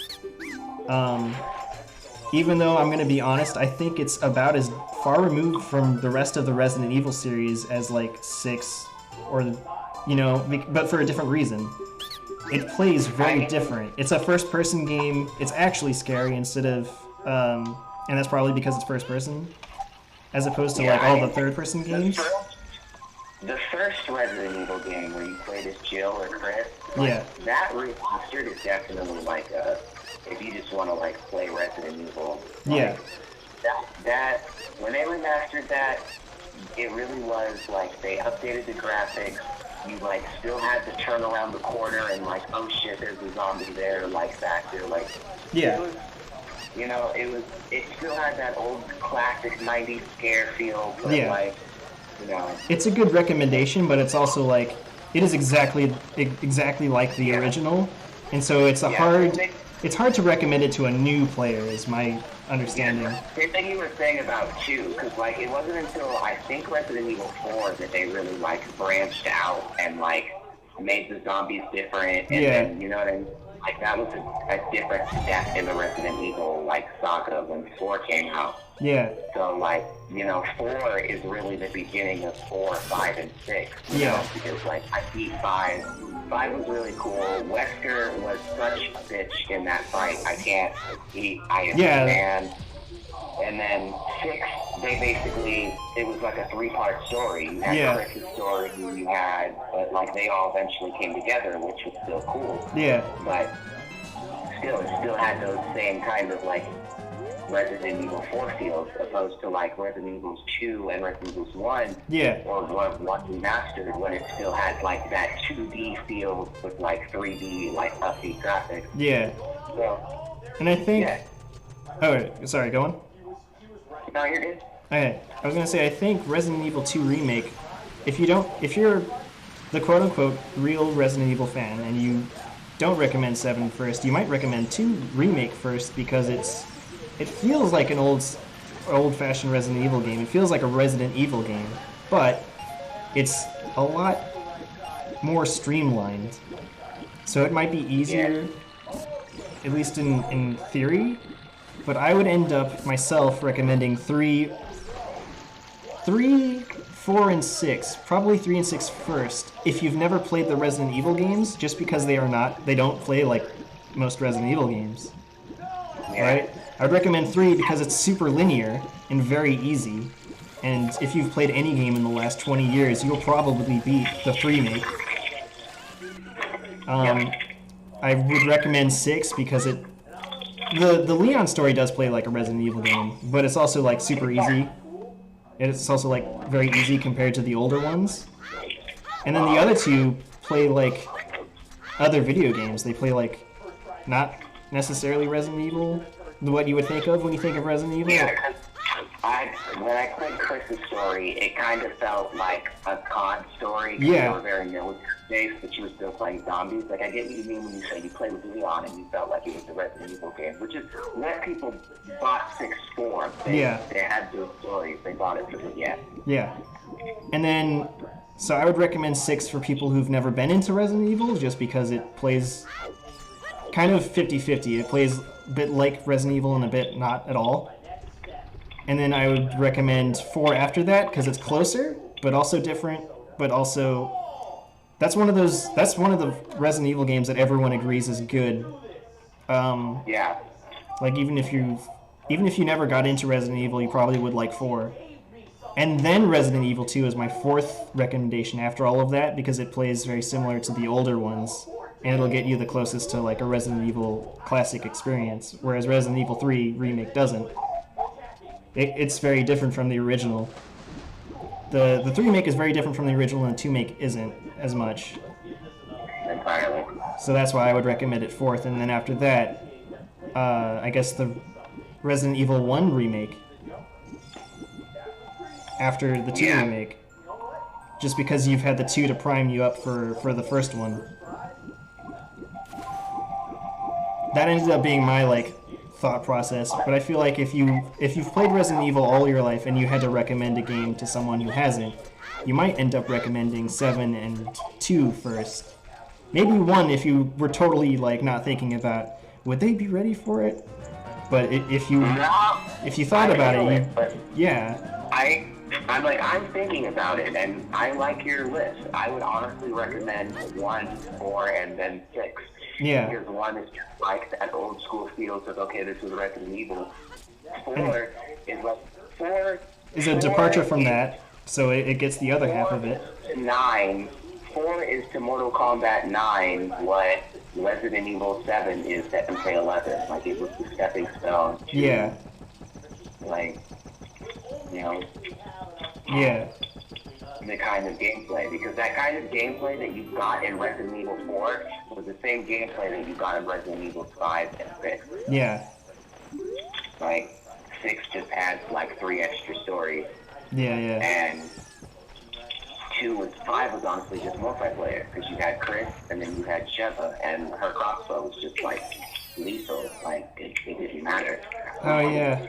Even though I'm gonna be honest, I think it's about as far removed from the rest of the Resident Evil series as like 6 or, but for a different reason. It plays very different. It's a first-person game. It's actually scary instead of, and that's probably because it's first-person, as opposed to like all the third-person games. The first Resident Evil game where you played as Jill or Chris, that remastered is definitely like if you just want to like play Resident Evil. Like, that when they remastered that, it really was like they updated the graphics. You like still had to turn around the corner and like, oh shit, there's a zombie there, like back there, like. Yeah. It still had that old classic '90s scare feel, but like, It's a good recommendation, but it's also like, it is exactly like the original, and so it's it's hard to recommend it to a new player, is my understanding. Same thing you were saying about 2, because like it wasn't until I think Resident Evil 4 that they really like branched out and like made the zombies different, and then, you know what I mean? Like that was a different step in the Resident Evil like saga when 4 came out. Yeah. So like, 4 is really the beginning of 4, 5, and 6. You know, because like I beat 5. 5 was really cool. Wesker was such a bitch in that fight. I understand. And then 6, it was like a 3-part story. You had Chris's story, but like they all eventually came together, which was still cool. Yeah. But still, it still had those same kind of like Resident Evil 4 feels, opposed to like Resident Evil 2 and Resident Evil 1. Yeah. Or what remastered, when it still had like that 2D feel with like 3D like upbeat graphics. Yeah. So. And I think. Yeah. Oh, sorry. Go on. No, you're good. Okay, I was gonna say, I think Resident Evil 2 Remake, if you're the quote-unquote real Resident Evil fan and you don't recommend 7 first, you might recommend 2 Remake first, because it feels like an old-fashioned Resident Evil game. It feels like a Resident Evil game, but it's a lot more streamlined. So it might be easier, at least in theory, but I would end up myself recommending 3, 4, and 6. Probably 3 and 6 first, if you've never played the Resident Evil games, just because they don't play like most Resident Evil games. Right? I would recommend 3 because it's super linear and very easy. And if you've played any game in the last 20 years, you'll probably beat the remake. I would recommend 6 because the Leon story does play like a Resident Evil game, but it's also like super easy. It's also like very easy compared to the older ones. And then the other 2 play like other video games. They play like not necessarily Resident Evil, what you would think of when you think of Resident Evil. Yeah, when I played Chris's story, it kind of felt like a COD story. Yeah. You were very military-based, but you were still playing zombies. Like, I get what you mean when you say you played with Leon and you felt like it was a Resident Evil game, which is what people bought 6 for. They had those stories. They bought it because, Yeah. And then, so I would recommend 6 for people who've never been into Resident Evil, just because it plays kind of 50-50. It plays a bit like Resident Evil and a bit not at all. And then I would recommend 4 after that because it's closer, but also different, but also that's one of the Resident Evil games that everyone agrees is good. Yeah. Like even if you never got into Resident Evil, you probably would like 4. And then Resident Evil 2 is my 4th recommendation after all of that because it plays very similar to the older ones, and it'll get you the closest to like a Resident Evil classic experience, whereas Resident Evil 3 Remake doesn't. It's very different from the original. The 3 Make is very different from the original, and the 2 Make isn't as much. Entirely. So that's why I would recommend it 4th, and then after that, I guess the Resident Evil 1 Remake after the 2 Remake. Just because you've had the 2 to prime you up for the first one. That ended up being my like thought process, but I feel like if you've played Resident Evil all your life and you had to recommend a game to someone who hasn't, you might end up recommending 7 and 2 first. Maybe 1 if you were totally like not thinking about would they be ready for it. But if you thought about it, yeah. I'm thinking about it, and I like your list. I would honestly recommend 1, 4, and then 6. Yeah. Because 1 is just like that old school feel of, okay, this is Resident Evil. 4 is like, 4 is a departure from that, so it gets the other half of it. 9. 4 is to Mortal Kombat 9 what Resident Evil 7 is to MK11. Like, it was the stepping stone. Yeah. Like, you know. Yeah. The kind of gameplay, because that kind of gameplay that you got in Resident Evil 4 was the same gameplay that you got in Resident Evil 5 and 6. Yeah. Like, 6 just had like 3 extra stories. Yeah, yeah. And 5 was honestly just multiplayer, because you had Chris, and then you had Sheva, and her crossbow was just like lethal. Like, it didn't matter. Oh, yeah.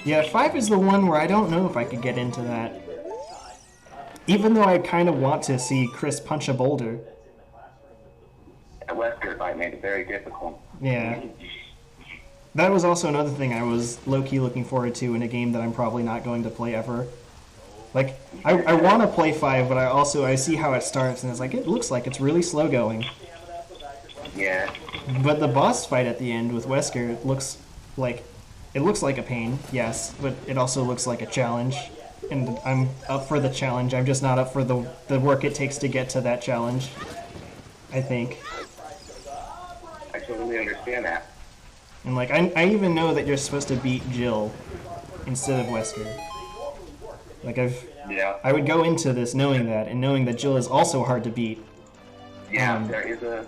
Yeah, 5 is the one where I don't know if I could get into that. Even though I kind of want to see Chris punch a boulder. That Wesker fight made it very difficult. Yeah. That was also another thing I was low-key looking forward to in a game that I'm probably not going to play ever. Like, I want to play 5, but I see how it starts, and it's like, it looks like it's really slow going. Yeah. But the boss fight at the end with Wesker looks like a pain, yes, but it also looks like a challenge, and I'm up for the challenge. I'm just not up for the work it takes to get to that challenge, I think. I totally understand that. And like, I even know that you're supposed to beat Jill instead of Wesker. Like, I would go into this knowing that, and knowing that Jill is also hard to beat. Yeah, there is a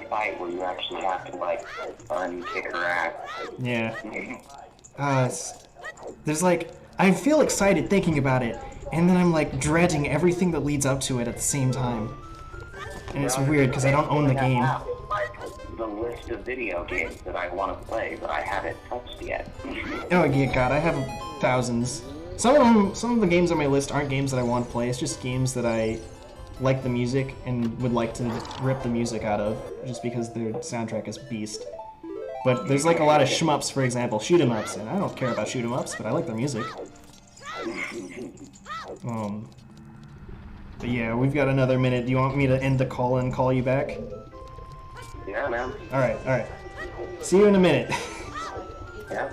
fight where you actually have to like kick her ass. Yeah. There's like, I feel excited thinking about it, and then I'm like dreading everything that leads up to it at the same time. And it's weird because I don't own the game. The list of video games that I want to play, but I haven't touched yet. Oh yeah, God, I have thousands. Some of the games on my list aren't games that I want to play. It's just games that I like the music and would like to rip the music out of, just because their soundtrack is beast. But there's like a lot of shmups, for example, shoot 'em ups, and I don't care about shoot 'em ups, but I like their music. But yeah, we've got another minute. Do you want me to end the call and call you back? Yeah, man. All right. See you in a minute. Yeah.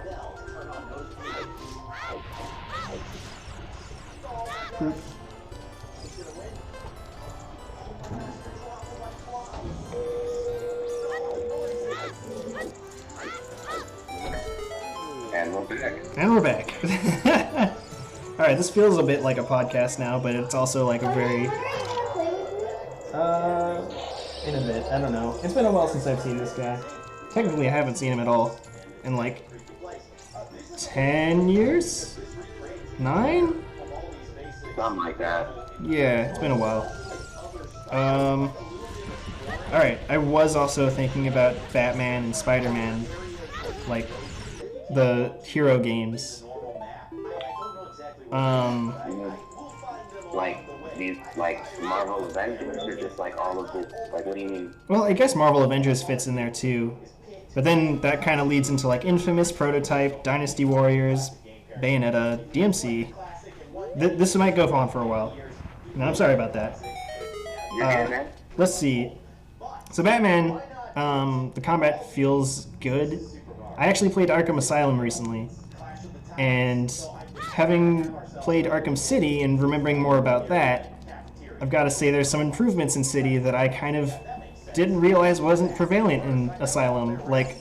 And we're back. Alright, this feels a bit like a podcast now, but it's also like a very... in a bit, I don't know. It's been a while since I've seen this guy. Technically, I haven't seen him at all. In like... 10 years? 9? Something like that. Yeah, it's been a while. Alright, I was also thinking about Batman and Spider-Man, like, the hero games. Like Marvel Avengers, or just like all of this, like, what do you mean? Well, I guess Marvel Avengers fits in there too. But then that kind of leads into like Infamous, Prototype, Dynasty Warriors, Bayonetta, DMC. This might go on for a while. And I'm sorry about that. Let's see. So Batman, the combat feels good. I actually played Arkham Asylum recently, and having played Arkham City and remembering more about that, I've got to say there's some improvements in City that I kind of didn't realize wasn't prevalent in Asylum, like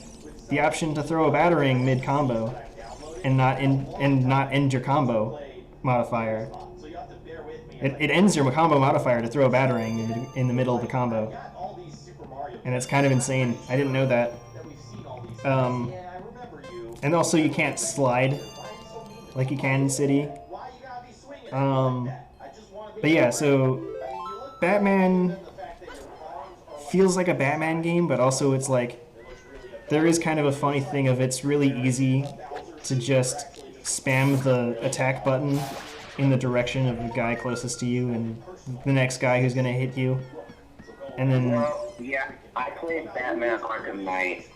the option to throw a batarang mid-combo and not end your combo modifier. It ends your combo modifier to throw a batarang in the middle of the combo. And it's kind of insane. I didn't know that. And also you can't slide like you can in City. But yeah, so Batman feels like a Batman game, but also it's like there is kind of a funny thing of it's really easy to just spam the attack button in the direction of the guy closest to you and the next guy who's going to hit you. And then... Well, yeah, I played Batman Arkham Knight.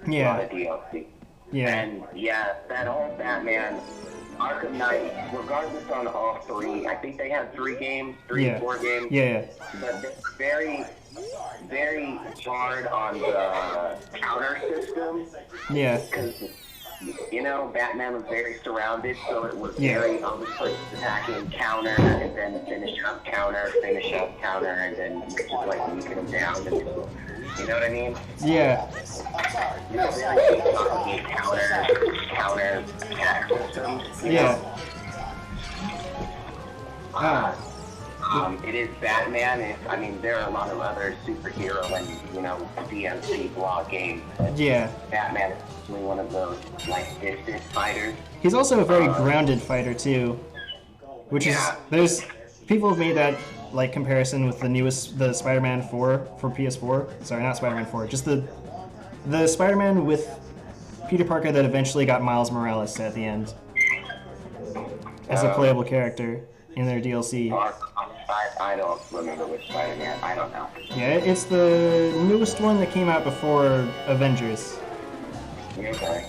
Yeah. A lot of DLC. Yeah. And yeah, that old Batman Arkham Knight, regardless on all three, I think they had 3 games, 4 games. Yeah. But they're very, very hard on the counter system. Yeah. Because, you know, Batman was very surrounded, so it was very always attacking counter, and then finish up counter, and then just like weaken him down. And, you know what I mean? Yeah. Counter attack system. Yeah. It is Batman. I mean, there are a lot of other superhero and, you know, DMC blog games. Yeah. Batman is really one of those, like, distant fighters. He's also a very grounded fighter, too. Which is... There's... People have made that, like, comparison with the Spider-Man 4 for PS4. Sorry, not Spider-Man 4. Just the Spider-Man with Peter Parker that eventually got Miles Morales at the end. As a playable character in their DLC. I don't remember which Spider-Man. I don't know. Yeah, it's the newest one that came out before Avengers. Okay.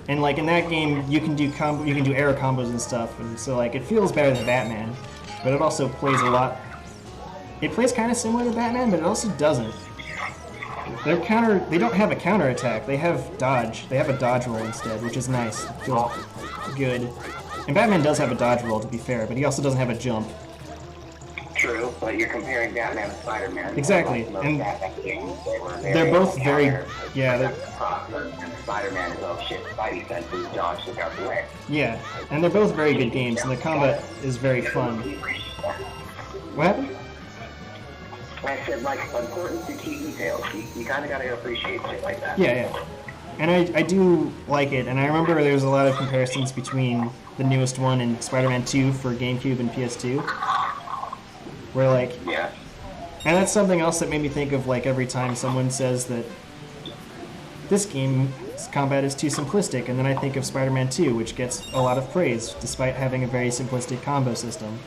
And like in that game, you can do arrow combos and stuff, and so like it feels better than Batman, but it also plays a lot. It plays kind of similar to Batman, but it also doesn't. They don't have a counter attack. They have dodge. They have a dodge roll instead, which is nice. It feels good. And Batman does have a dodge roll, to be fair, but he also doesn't have a jump. True, but you're comparing Batman and Spider-Man. Exactly, and they're both very, yeah. And Spider-Man is, oh shit, Spidey senses, dodge, look out the way. Yeah, and they're both very good games, and the combat is very fun. What happened? I said, like, important to key details. You kind of got to appreciate shit like that. Yeah. And I do like it, and I remember there's a lot of comparisons between the newest one and Spider-Man 2 for GameCube and PS2. Where, like... Yeah. And that's something else that made me think of, like, every time someone says that this game's combat is too simplistic, and then I think of Spider-Man 2, which gets a lot of praise, despite having a very simplistic combo system.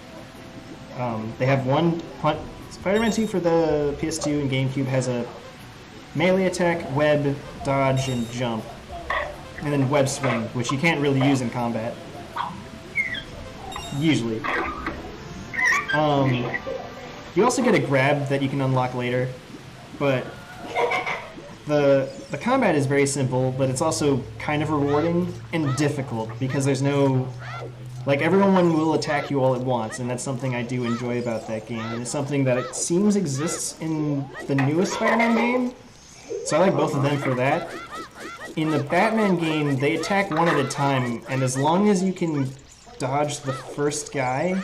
They have one... Spider-Man 2 for the PS2 and GameCube has a melee attack, web, dodge, and jump. And then web swing, which you can't really use in combat. Usually. You also get a grab that you can unlock later, but the combat is very simple, but it's also kind of rewarding and difficult, because there's no... Like, everyone will attack you all at once, and that's something I do enjoy about that game, and it's something that it seems exists in the newest Spider-Man game, so I like both of them for that. In the Batman game, they attack one at a time, and as long as you can dodge the first guy,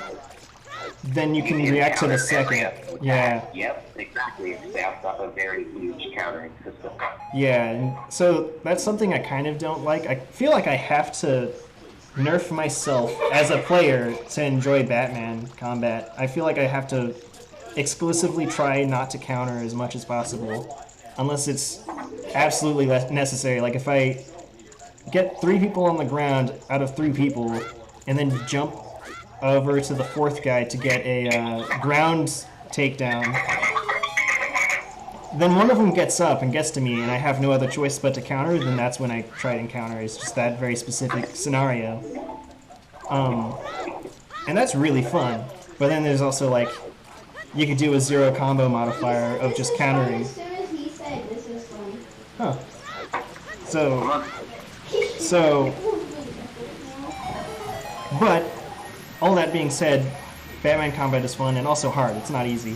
then you can react to the second. Yeah. Yep, exactly. It's based off a very huge countering system. Yeah, and so that's something I kind of don't like. I feel like I have to nerf myself as a player to enjoy Batman combat. I feel like I have to exclusively try not to counter as much as possible, unless it's absolutely necessary. Like if I get 3 people on the ground out of 3 people, and then jump over to the 4th guy to get a ground takedown, then one of them gets up and gets to me, and I have no other choice but to counter, then that's when I try to encounter. It's just that very specific scenario. And that's really fun. But then there's also, like, you could do a zero combo modifier of just countering. As soon as he said this is fun. Huh. So, but, all that being said, Batman combat is fun and also hard. It's not easy.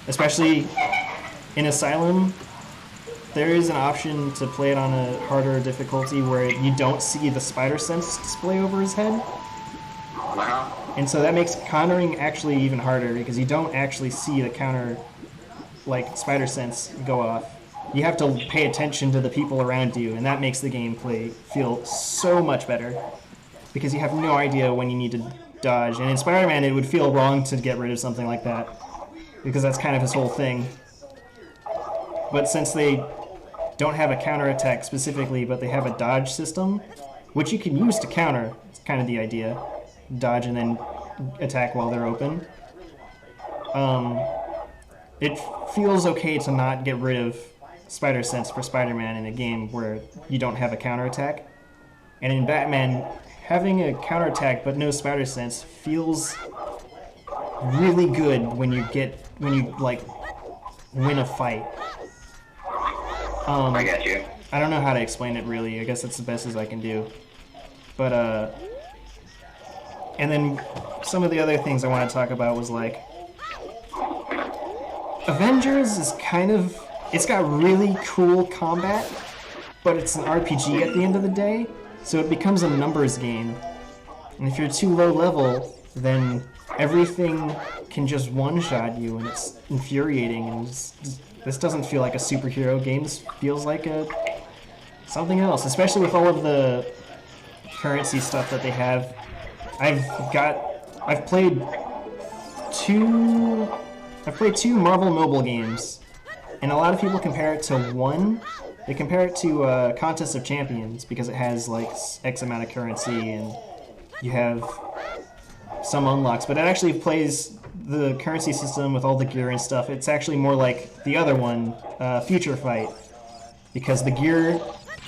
Especially in Asylum, there is an option to play it on a harder difficulty where you don't see the spider sense display over his head. And so that makes countering actually even harder because you don't actually see the counter, like, spider sense go off. You have to pay attention to the people around you, and that makes the gameplay feel so much better because you have no idea when you need to dodge. And in Spider-Man, it would feel wrong to get rid of something like that because that's kind of his whole thing. But since they don't have a counterattack specifically, but they have a dodge system, which you can use to counter, it's kind of the idea. Dodge and then attack while they're open. It feels okay to not get rid of Spider Sense for Spider-Man in a game where you don't have a counterattack. And in Batman, having a counterattack but no Spider Sense feels really good when you like win a fight. I got you. I don't know how to explain it really. I guess that's the best as I can do. But and then some of the other things I want to talk about was like Avengers is kind of, it's got really cool combat, but it's an RPG at the end of the day, so it becomes a numbers game. And if you're too low level, then everything can just one-shot you, and it's infuriating. And this doesn't feel like a superhero game. This feels like something else, especially with all of the currency stuff that they have. I've played two Marvel mobile games, and a lot of people compare it to one. They compare it to Contest of Champions because it has like X amount of currency and you have some unlocks, but it actually plays the currency system with all the gear and stuff. It's actually more like the other one, Future Fight, because the gear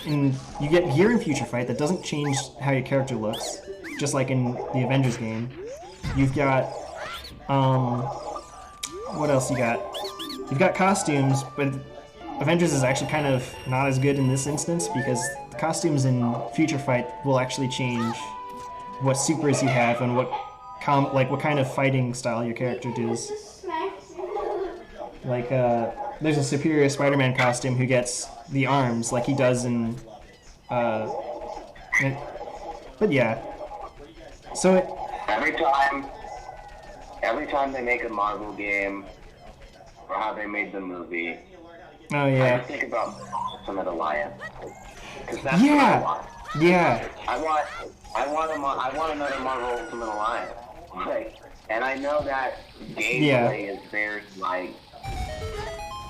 you get gear in Future Fight that doesn't change how your character looks, just like in the Avengers game. You've got what else you got? You've got costumes, but Avengers is actually kind of not as good in this instance because the costumes in Future Fight will actually change what supers you have and what kind of fighting style your character does. Like there's a Superior Spider-Man costume who gets the arms like he does in but yeah. So every time they make a Marvel game or how they made the movie, oh yeah, I just think about Ultimate Alliance. Because that's what I want. Yeah. I want another Marvel Ultimate Alliance. Like, and I know that gameplay is very like,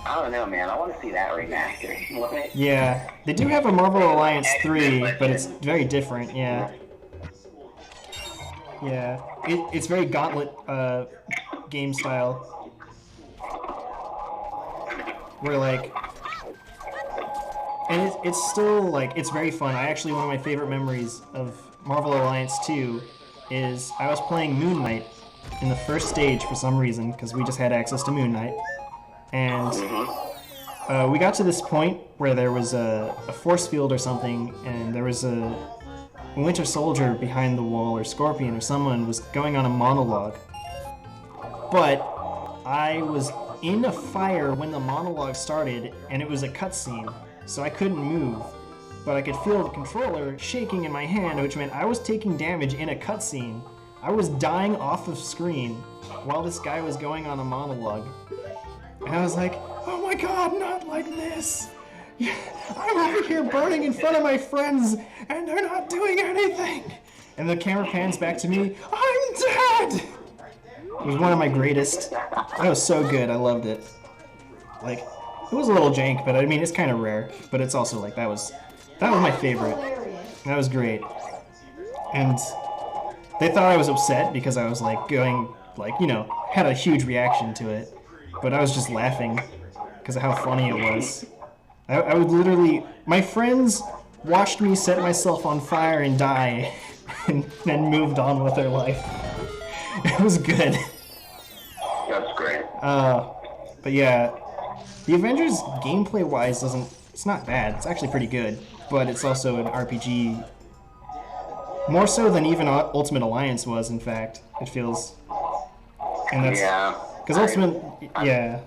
I don't know, man. I want to see that remastered. Yeah, they do have a Marvel Alliance 3, but it's very different. Yeah. Yeah, it's very Gauntlet game style, where like, and it's still like, it's very fun. One of my favorite memories of Marvel Alliance 2 is I was playing Moon Knight in the first stage for some reason, because we just had access to Moon Knight, and we got to this point where there was a force field or something, and there was a Winter Soldier behind the wall, or Scorpion, or someone was going on a monologue. But I was in a fire when the monologue started, and it was a cutscene, so I couldn't move. But I could feel the controller shaking in my hand, which meant I was taking damage in a cutscene. I was dying off of screen while this guy was going on a monologue. And I was like, oh my god, not like this! I'm over here burning in front of my friends, and they're not doing anything! And the camera pans back to me, I'm dead! It was one of my greatest. That was so good, I loved it. Like, it was a little jank, but I mean, it's kind of rare. But it's also like, that was my favorite. That was great. And they thought I was upset because I was like going, like, you know, had a huge reaction to it. But I was just laughing. because of how funny it was. I would literally... My friends watched me set myself on fire and die, and then moved on with their life. It was good. That's great. But yeah, the Avengers gameplay-wise doesn't... It's not bad. It's actually pretty good, but it's also an RPG. More so than even Ultimate Alliance was, in fact. It feels... And that's... Yeah. Because Ultimate... Yeah.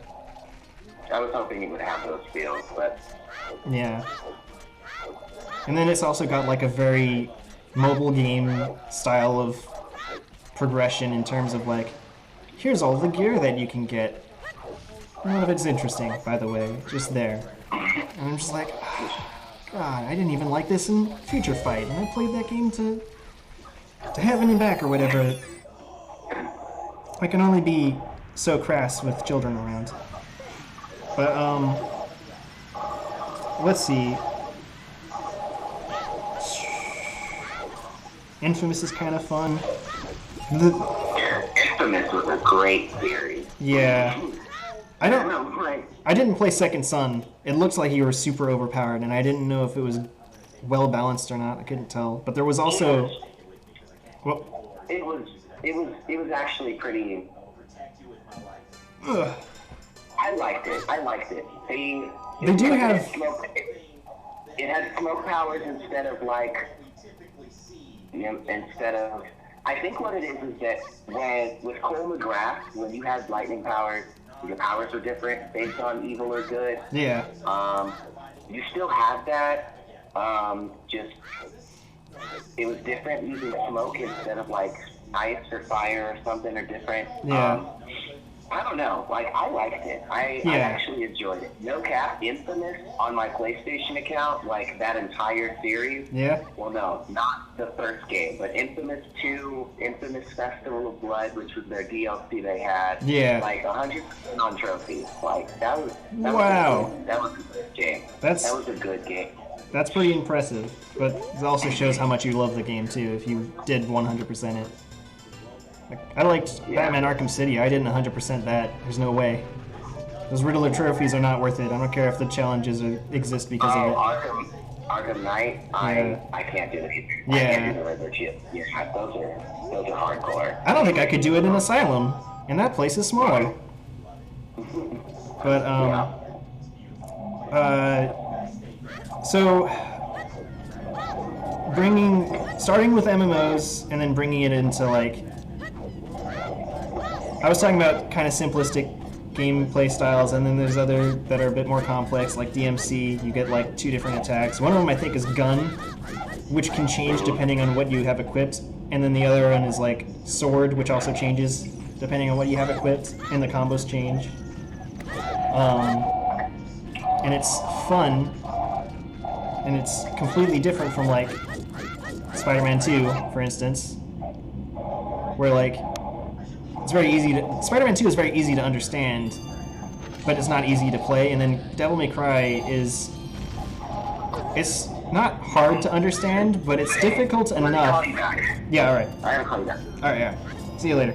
I was hoping it would have those feels, but... Yeah. And then it's also got like a very mobile game style of progression in terms of like, here's all the gear that you can get. None of it's interesting, by the way, just there. And I'm just like, oh, God, I didn't even like this in Future Fight, and I played that game to heaven and back or whatever. I can only be so crass with children around. But, let's see. Infamous is kind of fun. Infamous was a great series. Yeah. I didn't play Second Son. It looks like you were super overpowered, and I didn't know if it was well balanced or not. I couldn't tell. But there was also... Well, It was actually pretty... ugh. I liked it. They do have... It had smoke powers instead of like... Instead of... I think what it is that with Cole McGrath, when you had lightning powers, your powers were different based on evil or good. Yeah. You still have that. Just it was different using smoke instead of like ice or fire or something or different. Yeah. I don't know. Like, I liked it. I actually enjoyed it. No cap, Infamous on my PlayStation account, like that entire series. Yeah. Well, no, not the first game, but Infamous 2, Infamous Festival of Blood, which was their DLC they had. Yeah. Like 100% on trophies. Like that was Wow. that was a good game. That was a good game. That's pretty impressive, but it also shows how much you love the game too, if you did 100% it. Like, I liked Batman Arkham City. I didn't 100% that. There's no way. Those Riddler trophies are not worth it. I don't care if the challenges exist because of it. Arkham Knight, I can't do it either. Yeah. I can't do the Riddler chip. Yeah, those are hardcore. I don't think I could do it in Asylum, and that place is smaller. But so starting with MMOs and then bringing it into like, I was talking about kind of simplistic gameplay styles, and then there's other that are a bit more complex, like DMC. You get like 2 different attacks. One of them I think is gun, which can change depending on what you have equipped, and then the other one is like sword, which also changes depending on what you have equipped, and the combos change. And it's fun, and it's completely different from like Spider-Man 2, for instance, where like it's very easy to... Spider-Man 2 is very easy to understand, but it's not easy to play, and then Devil May Cry is... It's not hard to understand, but it's difficult enough... Call you back. Yeah, alright. I gotta call you back. Alright, yeah. See you later.